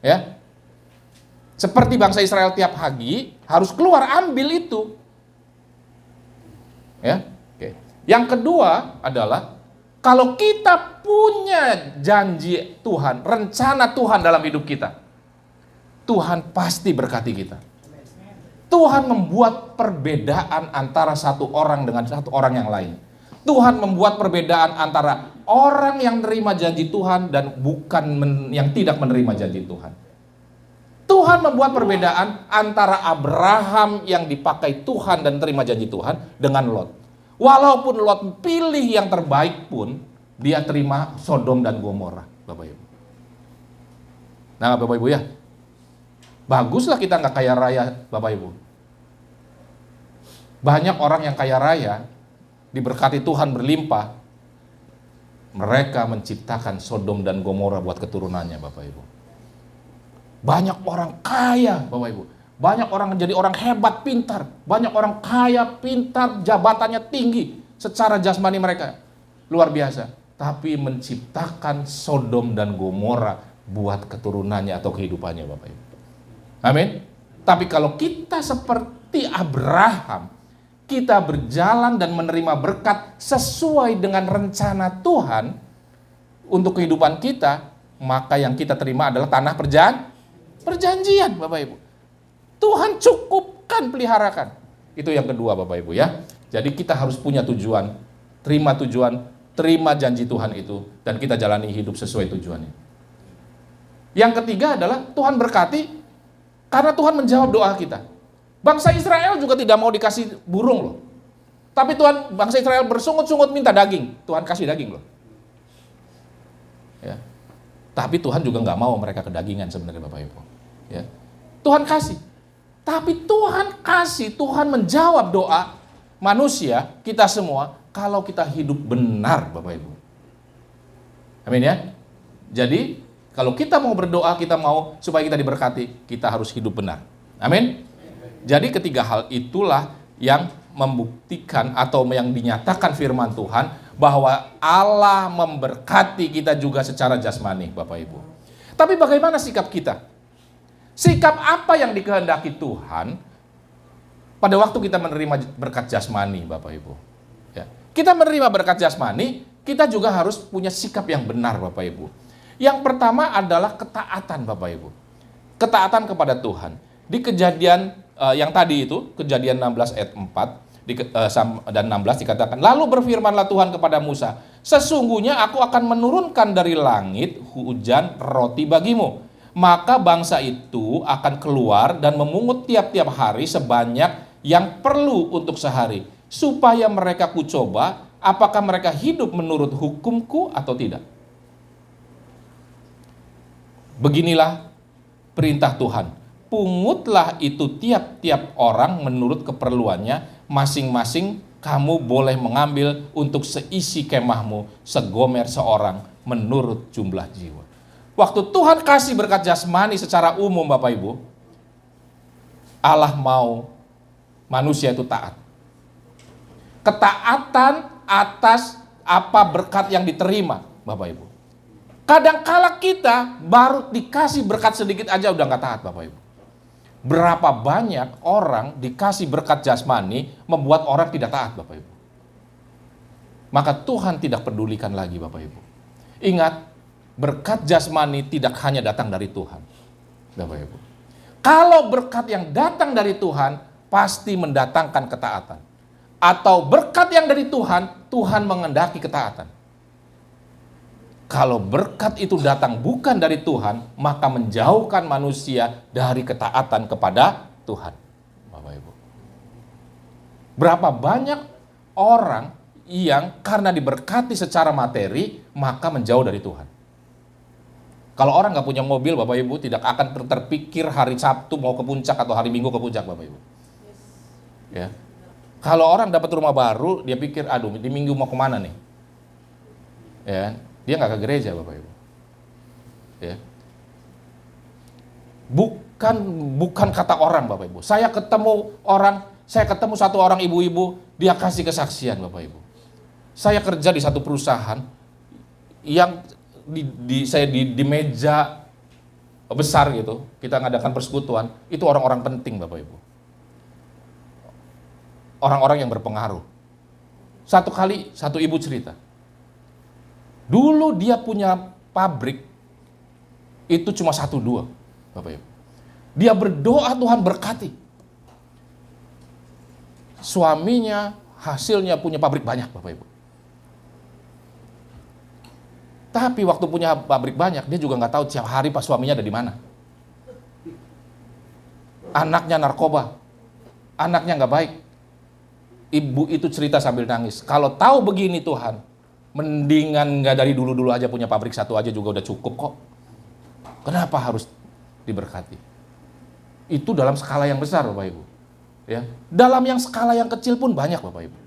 Ya. Seperti bangsa Israel tiap pagi harus keluar ambil itu. Ya, oke. Yang kedua adalah kalau kita punya janji Tuhan, rencana Tuhan dalam hidup kita, Tuhan pasti berkati kita. Tuhan membuat perbedaan antara satu orang dengan satu orang yang lain. Tuhan membuat perbedaan antara orang yang menerima janji Tuhan dan yang tidak menerima janji Tuhan. Tuhan membuat perbedaan antara Abraham yang dipakai Tuhan dan terima janji Tuhan dengan Lot. Walaupun Lot pilih yang terbaik pun, dia terima Sodom dan Gomora, Bapak Ibu. Nah, Bapak Ibu ya, baguslah kita nggak kaya raya, Bapak Ibu. Banyak orang yang kaya raya, diberkati Tuhan berlimpah, mereka menciptakan Sodom dan Gomora buat keturunannya, Bapak Ibu. Banyak orang kaya, Bapak Ibu. Banyak orang menjadi orang hebat, pintar. Banyak orang kaya, pintar, jabatannya tinggi. Secara jasmani mereka luar biasa. Tapi menciptakan Sodom dan Gomora buat keturunannya atau kehidupannya, Bapak Ibu. Amin. Tapi kalau kita seperti Abraham, kita berjalan dan menerima berkat sesuai dengan rencana Tuhan untuk kehidupan kita, maka yang kita terima adalah tanah perjanjian, Bapak Ibu. Tuhan cukupkan, peliharakan. Itu yang kedua, Bapak Ibu ya. Jadi kita harus punya tujuan, terima janji Tuhan itu, dan kita jalani hidup sesuai tujuannya. Yang ketiga adalah Tuhan berkati karena Tuhan menjawab doa kita. Bangsa Israel juga tidak mau dikasih burung loh. Tapi bangsa Israel bersungut-sungut minta daging. Tuhan kasih daging loh. Ya. Tapi Tuhan juga nggak mau mereka kedagingan sebenarnya, Bapak Ibu. Ya. Tuhan kasih. Tapi Tuhan menjawab doa manusia, kita semua, kalau kita hidup benar, Bapak Ibu. Amin ya. Jadi, kalau kita mau berdoa, kita mau supaya kita diberkati, kita harus hidup benar. Amin. Jadi ketiga hal itulah yang membuktikan atau yang dinyatakan firman Tuhan bahwa Allah memberkati kita juga secara jasmani, Bapak Ibu. Tapi bagaimana sikap kita? Sikap apa yang dikehendaki Tuhan pada waktu kita menerima berkat jasmani, Bapak Ibu? Ya. Kita menerima berkat jasmani, kita juga harus punya sikap yang benar, Bapak Ibu. Yang pertama adalah ketaatan, Bapak Ibu. Ketaatan kepada Tuhan. Di Kejadian yang tadi itu, Kejadian 16 ayat 4 dan 16 dikatakan, lalu berfirmanlah Tuhan kepada Musa, sesungguhnya aku akan menurunkan dari langit hujan roti bagimu. Maka bangsa itu akan keluar dan memungut tiap-tiap hari sebanyak yang perlu untuk sehari, supaya mereka kucoba apakah mereka hidup menurut hukumku atau tidak. Beginilah perintah Tuhan. Pungutlah itu tiap-tiap orang menurut keperluannya, masing-masing kamu boleh mengambil untuk seisi kemahmu, segomer seorang menurut jumlah jiwa. Waktu Tuhan kasih berkat jasmani secara umum, Bapak Ibu, Allah mau manusia itu taat. Ketaatan atas apa berkat yang diterima, Bapak Ibu. Kadang-kala kita baru dikasih berkat sedikit aja udah nggak taat, Bapak Ibu. Berapa banyak orang dikasih berkat jasmani membuat orang tidak taat, Bapak Ibu. Maka Tuhan tidak pedulikan lagi, Bapak Ibu. Ingat, berkat jasmani tidak hanya datang dari Tuhan, Bapak Ibu. Kalau berkat yang datang dari Tuhan pasti mendatangkan ketaatan. Atau berkat yang dari Tuhan, Tuhan mengendaki ketaatan. Kalau berkat itu datang bukan dari Tuhan, maka menjauhkan manusia dari ketaatan kepada Tuhan, Bapak Ibu. Berapa banyak orang yang karena diberkati secara materi, maka menjauh dari Tuhan. Kalau orang nggak punya mobil, Bapak Ibu, tidak akan terpikir hari Sabtu mau ke puncak atau hari Minggu ke puncak, Bapak Ibu. Ya. Kalau orang dapat rumah baru, dia pikir, aduh, di Minggu mau kemana nih? Ya. Dia nggak ke gereja, Bapak Ibu. Ya. Bukan kata orang, Bapak Ibu. Saya ketemu satu orang ibu-ibu, dia kasih kesaksian, Bapak Ibu. Saya kerja di satu perusahaan yang saya di meja besar gitu, kita ngadakan persekutuan, itu orang-orang penting, Bapak Ibu. Orang-orang yang berpengaruh. Satu kali, satu ibu cerita. Dulu dia punya pabrik, itu cuma 1-2, Bapak Ibu. Dia berdoa Tuhan berkati. Suaminya hasilnya punya pabrik banyak, Bapak Ibu. Tapi waktu punya pabrik banyak, dia juga nggak tahu tiap hari pas suaminya ada di mana. Anaknya narkoba, anaknya nggak baik. Ibu itu cerita sambil nangis. Kalau tahu begini Tuhan, mendingan nggak dari dulu-dulu aja punya pabrik satu aja juga udah cukup kok. Kenapa harus diberkati? Itu dalam skala yang besar Bapak Ibu. Ya, dalam yang skala yang kecil pun banyak Bapak Ibu.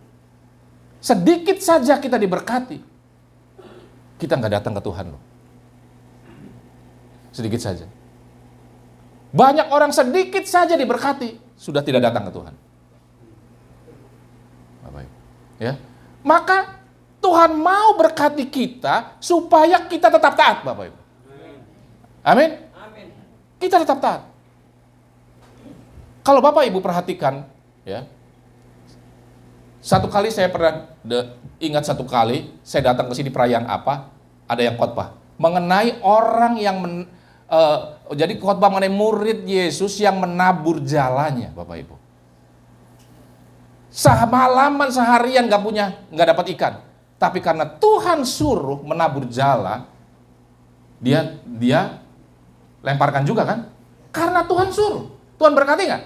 Sedikit saja kita diberkati, kita nggak datang ke Tuhan loh. Sedikit saja. Banyak orang sedikit saja diberkati, sudah tidak datang ke Tuhan. Bapak Ibu. Ya. Maka Tuhan mau berkati kita supaya kita tetap taat Bapak Ibu. Amin. Kita tetap taat. Kalau Bapak Ibu perhatikan, ya, satu kali saya pernah ingat satu kali saya datang ke sini perayaan apa, ada yang khotbah mengenai orang yang jadi khotbah mengenai murid Yesus yang menabur jalannya, Bapak Ibu. Semalaman seharian nggak dapat ikan, tapi karena Tuhan suruh menabur jala, dia lemparkan juga kan? Karena Tuhan suruh. Tuhan berkati nggak?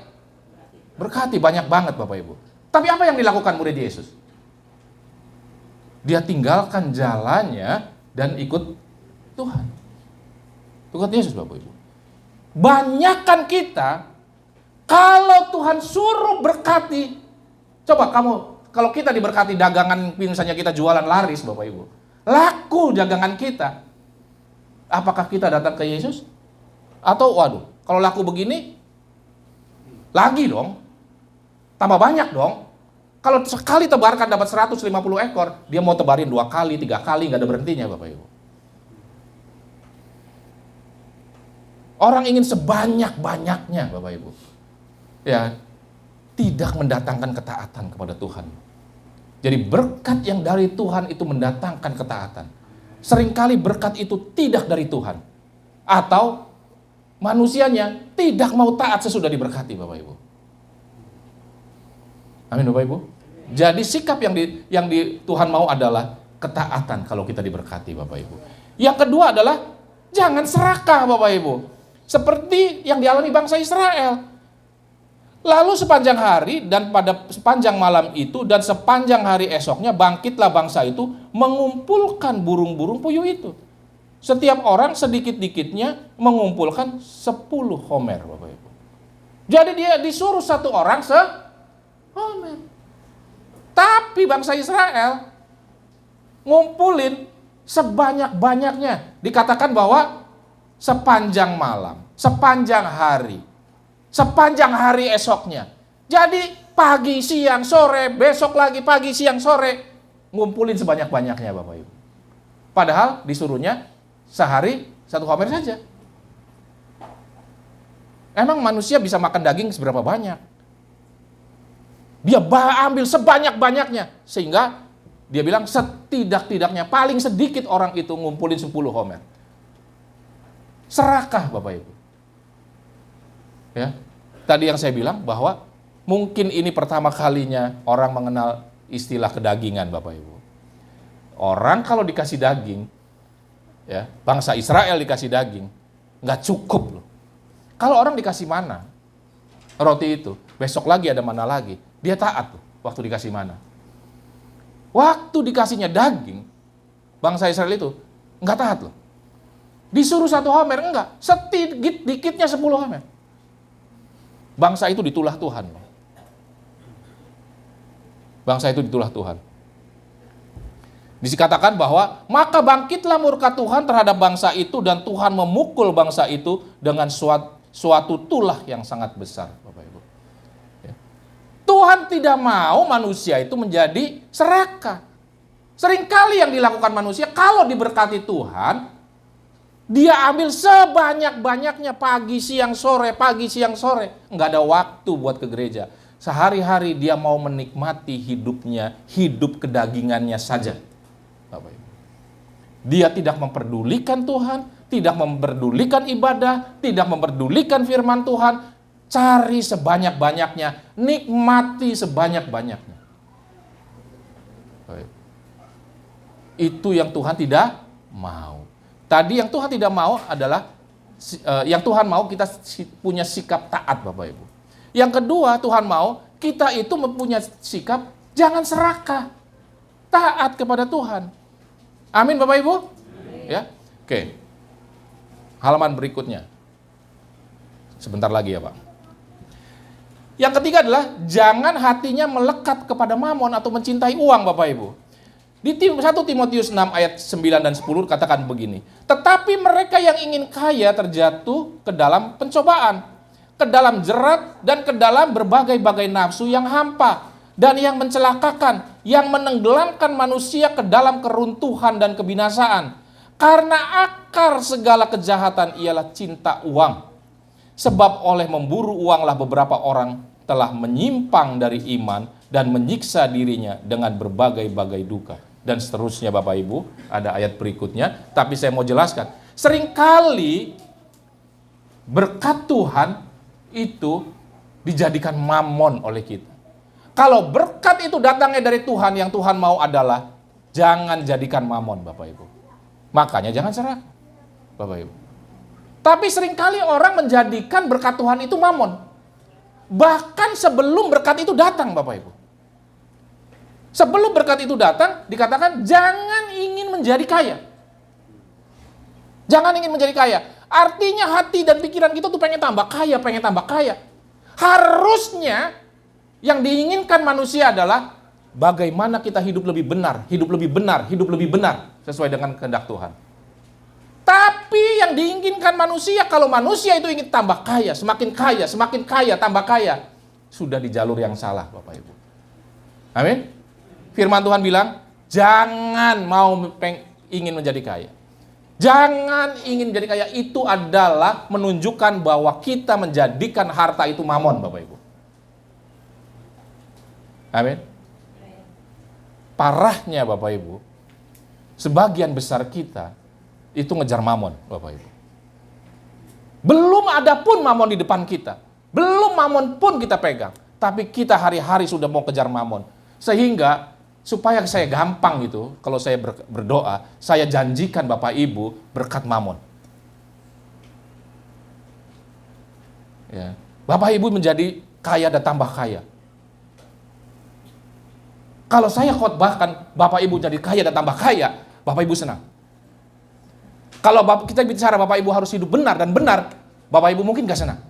Berkati banyak banget Bapak Ibu. Tapi apa yang dilakukan murid Yesus? Dia tinggalkan jalannya dan ikut Tuhan. Ikut Yesus Bapak Ibu. Banyakkan kita, kalau Tuhan suruh berkati, coba kamu, kalau kita diberkati dagangan, misalnya kita jualan laris Bapak Ibu, laku dagangan kita, apakah kita datang ke Yesus? Atau waduh, kalau laku begini, lagi dong, tambah banyak dong. Kalau sekali tebarkan dapat 150 ekor, dia mau tebarin 2 kali, 3 kali, nggak ada berhentinya Bapak Ibu. Orang ingin sebanyak-banyaknya Bapak Ibu. Ya, tidak mendatangkan ketaatan kepada Tuhan. Jadi berkat yang dari Tuhan itu mendatangkan ketaatan. Seringkali berkat itu tidak dari Tuhan. Atau manusianya tidak mau taat sesudah diberkati Bapak Ibu. Amin Bapak Ibu. Jadi sikap yang di Tuhan mau adalah ketaatan kalau kita diberkati Bapak Ibu. Yang kedua adalah jangan serakah Bapak Ibu. Seperti yang dialami bangsa Israel. Lalu sepanjang hari dan pada sepanjang malam itu dan sepanjang hari esoknya bangkitlah bangsa itu mengumpulkan burung-burung puyuh itu. Setiap orang sedikit-dikitnya mengumpulkan 10 homer Bapak Ibu. Jadi dia disuruh satu orang homer. Tapi bangsa Israel ngumpulin sebanyak-banyaknya. Dikatakan bahwa sepanjang malam, sepanjang hari esoknya. Jadi pagi, siang, sore, besok lagi pagi, siang, sore, ngumpulin sebanyak-banyaknya Bapak Ibu. Padahal disuruhnya sehari 1 homer saja. Emang manusia bisa makan daging seberapa banyak? Dia ambil sebanyak-banyaknya. Sehingga dia bilang setidak-tidaknya paling sedikit orang itu ngumpulin 10 homer. Serakah Bapak Ibu. Ya. Tadi yang saya bilang bahwa mungkin ini pertama kalinya orang mengenal istilah kedagingan Bapak Ibu. Orang kalau dikasih daging, ya, bangsa Israel dikasih daging, nggak cukup loh. Kalau orang dikasih mana, roti itu, besok lagi ada mana lagi, dia taat tuh waktu dikasih mana. Waktu dikasihnya daging, bangsa Israel itu nggak taat loh. Disuruh 1 homer, enggak, sedikit-dikitnya 10 homer. Bangsa itu ditulah Tuhan. Bangsa itu ditulah Tuhan. Dikatakan bahwa maka bangkitlah murka Tuhan terhadap bangsa itu dan Tuhan memukul bangsa itu dengan suatu tulah yang sangat besar, Bapak Ibu. Ya. Tuhan tidak mau manusia itu menjadi serakah. Seringkali yang dilakukan manusia kalau diberkati Tuhan, dia ambil sebanyak-banyaknya pagi, siang, sore, pagi, siang, sore. Nggak ada waktu buat ke gereja. Sehari-hari dia mau menikmati hidupnya, hidup kedagingannya saja. Bapak Ibu. Dia tidak memperdulikan Tuhan, tidak memperdulikan ibadah, tidak memperdulikan firman Tuhan. Cari sebanyak-banyaknya, nikmati sebanyak-banyaknya. Itu yang Tuhan tidak mau. Tadi yang Tuhan tidak mau adalah yang Tuhan mau kita punya sikap taat, Bapak Ibu. Yang kedua, Tuhan mau kita itu mempunyai sikap jangan serakah, taat kepada Tuhan. Amin, Bapak Ibu. Ya, oke. Halaman berikutnya. Sebentar lagi ya, Pak. Yang ketiga adalah jangan hatinya melekat kepada mamon atau mencintai uang, Bapak Ibu. Di 1 Timotius 6 ayat 9 dan 10 katakan begini. Tetapi mereka yang ingin kaya terjatuh ke dalam pencobaan, ke dalam jerat, dan ke dalam berbagai-bagai nafsu yang hampa, dan yang mencelakakan, yang menenggelamkan manusia ke dalam keruntuhan dan kebinasaan. Karena akar segala kejahatan ialah cinta uang. Sebab oleh memburu uanglah beberapa orang telah menyimpang dari iman dan menyiksa dirinya dengan berbagai-bagai duka. Dan seterusnya Bapak Ibu, ada ayat berikutnya, tapi saya mau jelaskan. Seringkali berkat Tuhan itu dijadikan mamon oleh kita. Kalau berkat itu datangnya dari Tuhan, yang Tuhan mau adalah jangan jadikan mamon, Bapak Ibu. Makanya jangan serakah, Bapak Ibu. Tapi seringkali orang menjadikan berkat Tuhan itu mamon. Bahkan sebelum berkat itu datang, Bapak Ibu. Sebelum berkat itu datang, dikatakan jangan ingin menjadi kaya. Jangan ingin menjadi kaya. Artinya hati dan pikiran kita tuh pengen tambah kaya, pengen tambah kaya. Harusnya yang diinginkan manusia adalah bagaimana kita hidup lebih benar, hidup lebih benar, hidup lebih benar sesuai dengan kehendak Tuhan. Tapi yang diinginkan manusia, kalau manusia itu ingin tambah kaya, semakin kaya, tambah kaya, sudah di jalur yang salah, Bapak Ibu. Amin. Firman Tuhan bilang, jangan ingin menjadi kaya. Jangan ingin menjadi kaya, itu adalah menunjukkan bahwa kita menjadikan harta itu mamon, Bapak Ibu. Amin. Parahnya Bapak Ibu, sebagian besar kita itu ngejar mamon, Bapak Ibu. Belum ada pun mamon di depan kita. Belum mamon pun kita pegang. Tapi kita hari-hari sudah mau kejar mamon. Sehingga supaya saya gampang gitu, kalau saya berdoa, saya janjikan Bapak Ibu berkat mamon. Ya. Bapak Ibu menjadi kaya dan tambah kaya. Kalau saya khotbahkan Bapak Ibu jadi kaya dan tambah kaya, Bapak Ibu senang. Kalau kita bicara Bapak Ibu harus hidup benar dan benar, Bapak Ibu mungkin gak senang.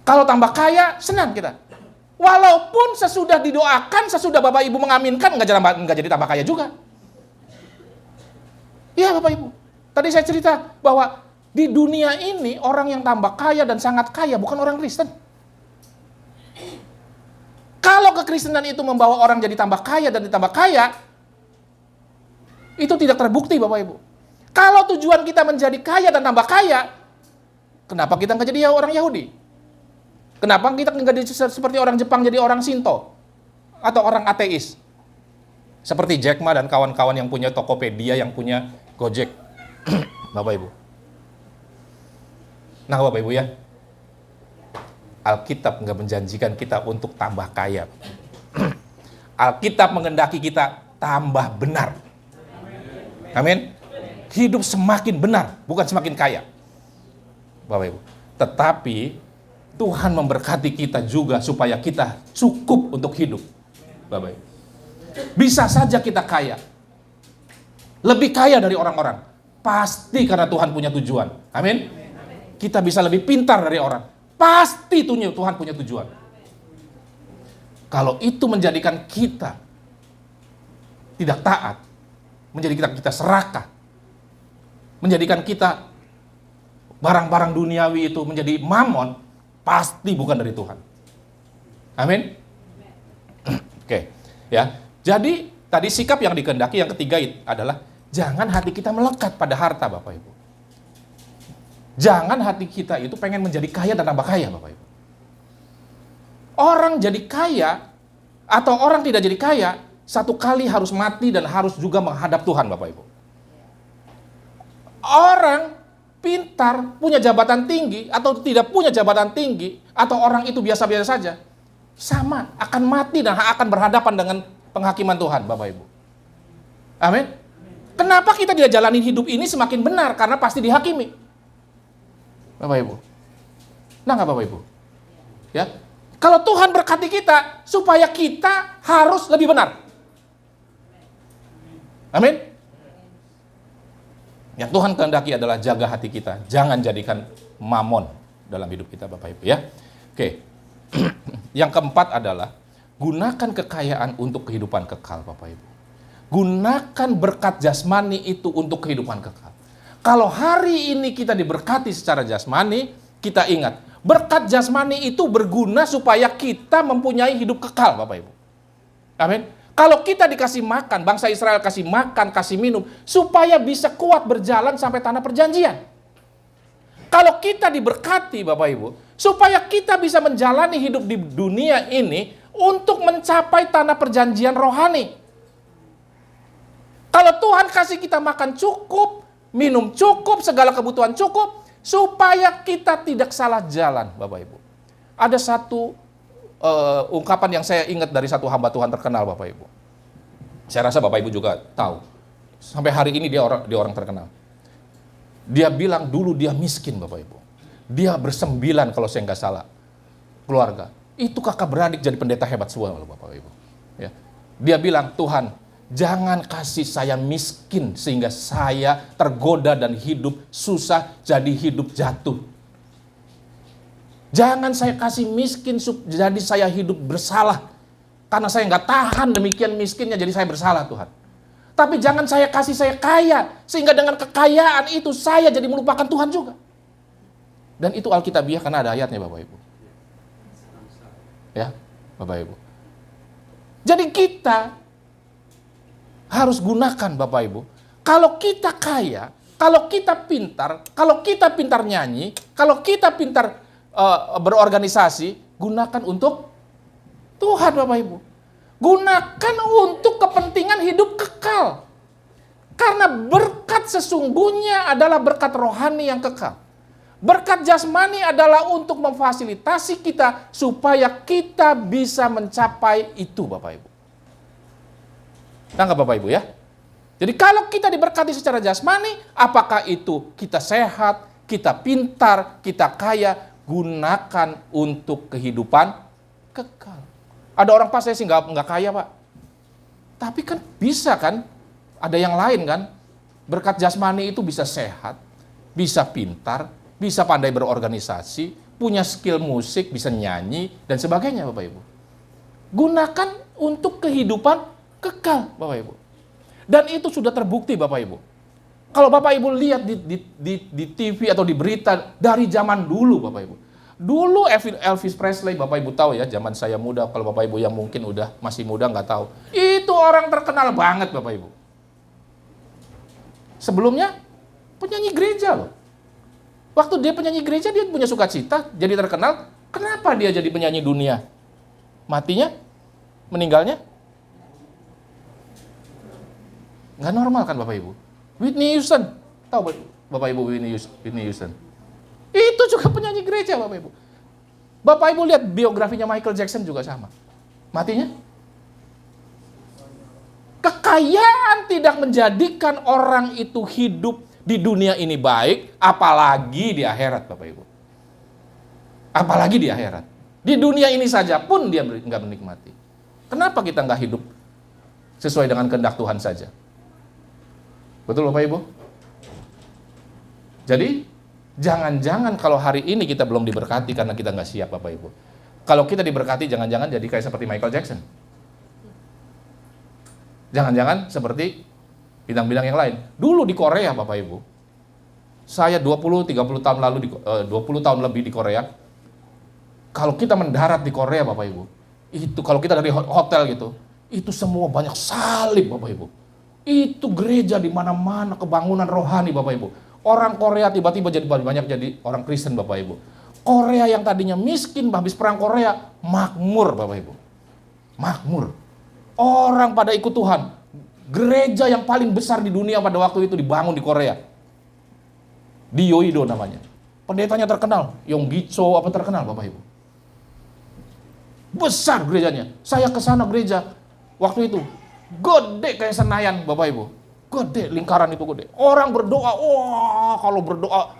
Kalau tambah kaya, senang kita. Walaupun sesudah didoakan, sesudah Bapak Ibu mengaminkan, nggak jadi tambah kaya juga. Iya Bapak Ibu. Tadi saya cerita bahwa di dunia ini orang yang tambah kaya dan sangat kaya bukan orang Kristen. Kalau kekristenan itu membawa orang jadi tambah kaya dan ditambah kaya, itu tidak terbukti Bapak Ibu. Kalau tujuan kita menjadi kaya dan tambah kaya, kenapa kita nggak jadi orang Yahudi? Kenapa kita nggak jadi seperti orang Jepang jadi orang Shinto? Atau orang ateis? Seperti Jack Ma dan kawan-kawan yang punya Tokopedia, yang punya Gojek. Bapak Ibu. Nah Bapak Ibu ya, Alkitab nggak menjanjikan kita untuk tambah kaya. Alkitab menghendaki kita tambah benar. Amin. Hidup semakin benar, bukan semakin kaya. Bapak Ibu. Tetapi Tuhan memberkati kita juga supaya kita cukup untuk hidup. Bapak Ibu. Bisa saja kita kaya. Lebih kaya dari orang-orang. Pasti karena Tuhan punya tujuan. Amin. Kita bisa lebih pintar dari orang. Pasti Tuhan punya tujuan. Kalau itu menjadikan kita tidak taat, menjadikan kita serakah, menjadikan kita barang-barang duniawi itu menjadi mamon, pasti bukan dari Tuhan. Amin. Oke, ya. Jadi tadi sikap yang dikehendaki yang ketiga adalah jangan hati kita melekat pada harta, Bapak Ibu. Jangan hati kita itu pengen menjadi kaya dan tambah kaya, Bapak Ibu. Orang jadi kaya atau orang tidak jadi kaya, satu kali harus mati dan harus juga menghadap Tuhan, Bapak Ibu. Orang pintar, punya jabatan tinggi, atau tidak punya jabatan tinggi, atau orang itu biasa-biasa saja, sama, akan mati dan akan berhadapan dengan penghakiman Tuhan, Bapak Ibu. Amin. Kenapa kita tidak jalanin hidup ini semakin benar? Karena pasti dihakimi. Bapak Ibu. Nah nggak Bapak Ibu? Ya. Kalau Tuhan berkati kita, supaya kita harus lebih benar. Amin. Yang Tuhan kehendaki adalah jaga hati kita. Jangan jadikan mamon dalam hidup kita Bapak Ibu ya. Oke. Yang keempat adalah gunakan kekayaan untuk kehidupan kekal Bapak Ibu. Gunakan berkat jasmani itu untuk kehidupan kekal. Kalau hari ini kita diberkati secara jasmani, kita ingat, berkat jasmani itu berguna supaya kita mempunyai hidup kekal Bapak Ibu. Amin. Kalau kita dikasih makan, bangsa Israel kasih makan, kasih minum, supaya bisa kuat berjalan sampai tanah perjanjian. Kalau kita diberkati Bapak Ibu, supaya kita bisa menjalani hidup di dunia ini untuk mencapai tanah perjanjian rohani. Kalau Tuhan kasih kita makan cukup, minum cukup, segala kebutuhan cukup, supaya kita tidak salah jalan, Bapak Ibu. Ada satu ungkapan yang saya ingat dari satu hamba Tuhan terkenal, Bapak Ibu. Saya rasa Bapak Ibu juga tahu. Sampai hari ini dia orang terkenal. Dia bilang dulu dia miskin, Bapak Ibu. Dia bersembilan kalau saya nggak salah, keluarga. Itu kakak beradik jadi pendeta hebat semua, Bapak Ibu. Ya. Dia bilang, Tuhan, jangan kasih saya miskin sehingga saya tergoda dan hidup susah jadi hidup jatuh. Jangan saya kasih miskin jadi saya hidup bersalah. Karena saya nggak tahan demikian miskinnya jadi saya bersalah Tuhan. Tapi jangan saya kasih saya kaya sehingga dengan kekayaan itu saya jadi melupakan Tuhan juga. Dan itu Alkitabiah karena ada ayatnya Bapak Ibu. Ya, Bapak Ibu. Jadi kita harus gunakan Bapak Ibu. Kalau kita kaya, kalau kita pintar nyanyi, kalau kita pintar berorganisasi, gunakan untuk Tuhan Bapak Ibu. Gunakan untuk kepentingan hidup kekal. Karena berkat sesungguhnya adalah berkat rohani yang kekal. Berkat jasmani adalah untuk memfasilitasi kita supaya kita bisa mencapai itu Bapak Ibu. Tangkap Bapak Ibu ya. Jadi kalau kita diberkati secara jasmani, apakah itu kita sehat, kita pintar, kita kaya, gunakan untuk kehidupan kekal. Ada orang pas saya sih nggak kaya Pak. Tapi kan bisa kan, ada yang lain kan. Berkat jasmani itu bisa sehat, bisa pintar, bisa pandai berorganisasi, punya skill musik, bisa nyanyi, dan sebagainya Bapak Ibu. Gunakan untuk kehidupan kekal Bapak Ibu. Dan itu sudah terbukti Bapak Ibu. Kalau Bapak Ibu lihat di TV atau di berita dari zaman dulu Bapak Ibu. Dulu Elvis Presley, Bapak Ibu tahu ya, zaman saya muda, kalau Bapak Ibu yang mungkin udah masih muda nggak tahu. Itu orang terkenal banget Bapak Ibu. Sebelumnya penyanyi gereja loh. Waktu dia penyanyi gereja dia punya sukacita, jadi terkenal. Kenapa dia jadi penyanyi dunia? Matinya? Meninggalnya? Nggak normal kan Bapak Ibu? Whitney Houston, tahu Bapak Ibu Whitney Houston? Itu juga penyanyi gereja Bapak Ibu. Bapak Ibu lihat biografinya Michael Jackson juga sama. Matinya? Kekayaan tidak menjadikan orang itu hidup di dunia ini baik, apalagi di akhirat Bapak Ibu. Apalagi di akhirat. Di dunia ini saja pun dia nggak menikmati. Kenapa kita nggak hidup sesuai dengan kehendak Tuhan saja? Betul Bapak Ibu? Jadi, jangan-jangan kalau hari ini kita belum diberkati karena kita nggak siap Bapak Ibu. Kalau kita diberkati, jangan-jangan jadi kayak seperti Michael Jackson. Jangan-jangan seperti bintang-bintang yang lain. Dulu di Korea Bapak Ibu, saya 20-30 tahun lalu, 20 tahun lebih di Korea. Kalau kita mendarat di Korea Bapak Ibu, itu kalau kita dari hotel gitu, itu semua banyak salib Bapak Ibu. Itu gereja di mana-mana, kebangunan rohani Bapak Ibu. Orang Korea tiba-tiba jadi banyak jadi orang Kristen Bapak Ibu. Korea yang tadinya miskin habis perang Korea makmur Bapak Ibu. Makmur. Orang pada ikut Tuhan. Gereja yang paling besar di dunia pada waktu itu dibangun di Korea. Di Yoido namanya. Pendetanya terkenal, Yonggi-cho apa terkenal Bapak Ibu. Besar gerejanya. Saya ke sana gereja waktu itu. Gede kayak Senayan, Bapak Ibu. Gede, lingkaran itu gede. Orang berdoa, wah kalau berdoa,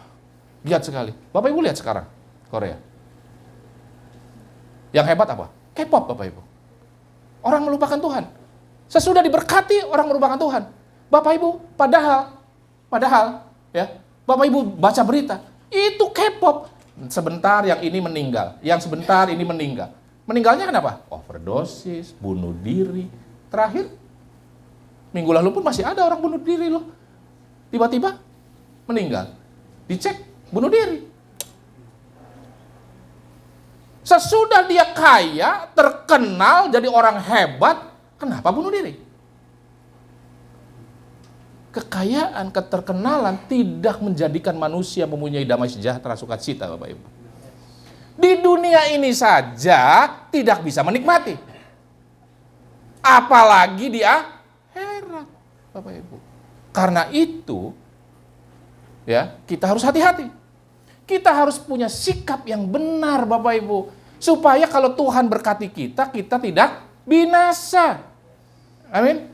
lihat sekali. Bapak Ibu lihat sekarang, Korea. Yang hebat apa? K-pop, Bapak Ibu. Orang melupakan Tuhan. Sesudah diberkati, orang melupakan Tuhan. Bapak Ibu, padahal, ya, Bapak Ibu baca berita, itu K-pop. Sebentar yang ini meninggal, yang sebentar ini meninggal. Meninggalnya kenapa? Overdosis, bunuh diri. Terakhir, minggu lalu pun masih ada orang bunuh diri loh. Tiba-tiba meninggal. Dicek, bunuh diri. Sesudah dia kaya, terkenal, jadi orang hebat, kenapa bunuh diri? Kekayaan, keterkenalan tidak menjadikan manusia mempunyai damai sejahtera, sukacita, Bapak Ibu. Di dunia ini saja tidak bisa menikmati. Apalagi di akhirat, Bapak Ibu. Karena itu, ya, kita harus hati-hati. Kita harus punya sikap yang benar, Bapak Ibu. Supaya kalau Tuhan berkati kita, kita tidak binasa. Amin.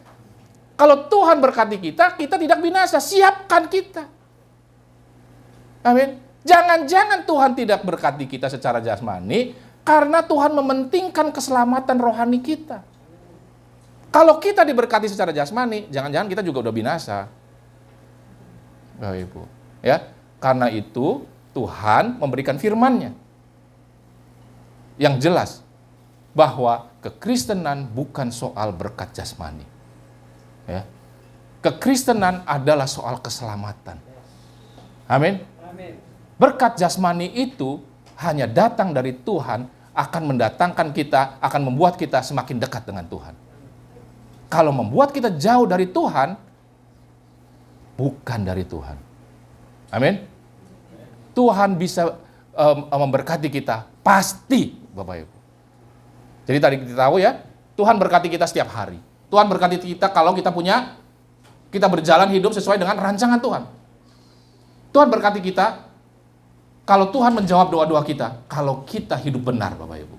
Kalau Tuhan berkati kita, kita tidak binasa. Siapkan kita. Amin. Jangan-jangan Tuhan tidak berkati kita secara jasmani, karena Tuhan mementingkan keselamatan rohani kita. Kalau kita diberkati secara jasmani, jangan-jangan kita juga udah binasa. Bapak Ibu. Ya, karena itu Tuhan memberikan firman-Nya yang jelas bahwa kekristenan bukan soal berkat jasmani. Ya. Kekristenan adalah soal keselamatan. Amin. Berkat jasmani itu hanya datang dari Tuhan, akan mendatangkan kita, akan membuat kita semakin dekat dengan Tuhan. Kalau membuat kita jauh dari Tuhan, bukan dari Tuhan. Amin. Tuhan bisa memberkati kita, pasti, Bapak Ibu. Jadi tadi kita tahu ya, Tuhan berkati kita setiap hari. Tuhan berkati kita kalau kita berjalan hidup sesuai dengan rancangan Tuhan. Tuhan berkati kita kalau Tuhan menjawab doa-doa kita, kalau kita hidup benar, Bapak Ibu.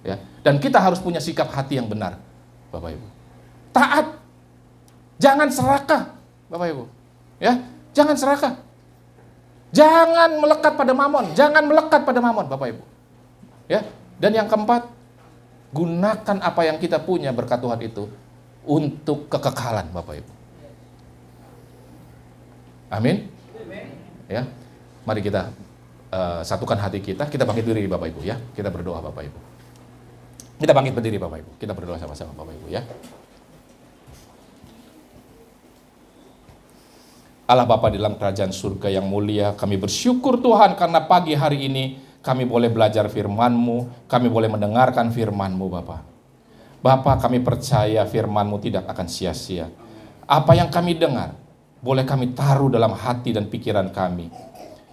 Ya, dan kita harus punya sikap hati yang benar, Bapak Ibu. Taat. Jangan serakah, Bapak Ibu. Ya, jangan serakah. Jangan melekat pada mamon, jangan melekat pada mamon, Bapak Ibu. Ya, dan yang keempat, gunakan apa yang kita punya berkat Tuhan itu untuk kekekalan, Bapak Ibu. Amin. Ya, mari kita satukan hati kita bangkit berdiri, Bapak Ibu ya. Kita berdoa, Bapak Ibu. Kita bangkit berdiri, Bapak Ibu. Kita berdoa sama-sama, Bapak Ibu ya. Allah Bapa di dalam kerajaan surga yang mulia, kami bersyukur Tuhan karena pagi hari ini kami boleh belajar firman-Mu, kami boleh mendengarkan firman-Mu, Bapa. Bapa, kami percaya firman-Mu tidak akan sia-sia. Apa yang kami dengar, boleh kami taruh dalam hati dan pikiran kami.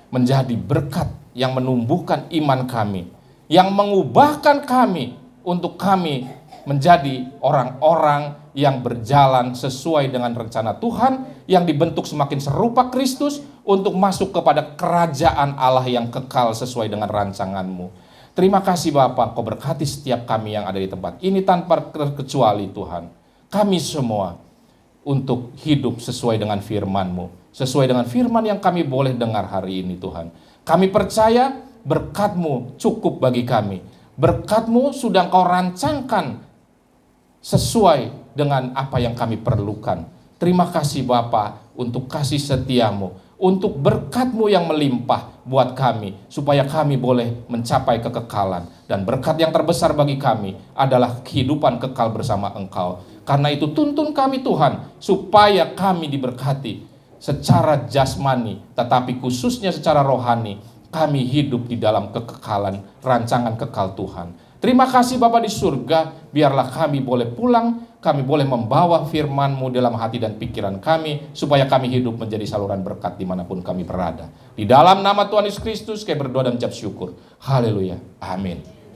Menjadi berkat yang menumbuhkan iman kami, yang mengubahkan kami untuk kami menjadi orang-orang yang berjalan sesuai dengan rencana Tuhan, yang dibentuk semakin serupa Kristus untuk masuk kepada kerajaan Allah yang kekal sesuai dengan rancangan-Mu. Terima kasih Bapa, Kau berkati setiap kami yang ada di tempat ini tanpa terkecuali Tuhan. Kami semua untuk hidup sesuai dengan firman-Mu, sesuai dengan firman yang kami boleh dengar hari ini Tuhan. Kami percaya berkat-Mu cukup bagi kami. Berkat-Mu sudah Engkau rancangkan sesuai dengan apa yang kami perlukan. Terima kasih Bapa untuk kasih setia-Mu, untuk berkat-Mu yang melimpah buat kami, supaya kami boleh mencapai kekekalan. Dan berkat yang terbesar bagi kami adalah kehidupan kekal bersama Engkau. Karena itu tuntun kami Tuhan, supaya kami diberkati secara jasmani, tetapi khususnya secara rohani, kami hidup di dalam kekekalan, rancangan kekal Tuhan. Terima kasih Bapa di surga, biarlah kami boleh pulang, kami boleh membawa firman-Mu dalam hati dan pikiran kami, supaya kami hidup menjadi saluran berkat dimanapun kami berada. Di dalam nama Tuhan Yesus Kristus, kami berdoa dan ucap syukur. Haleluya. Amin.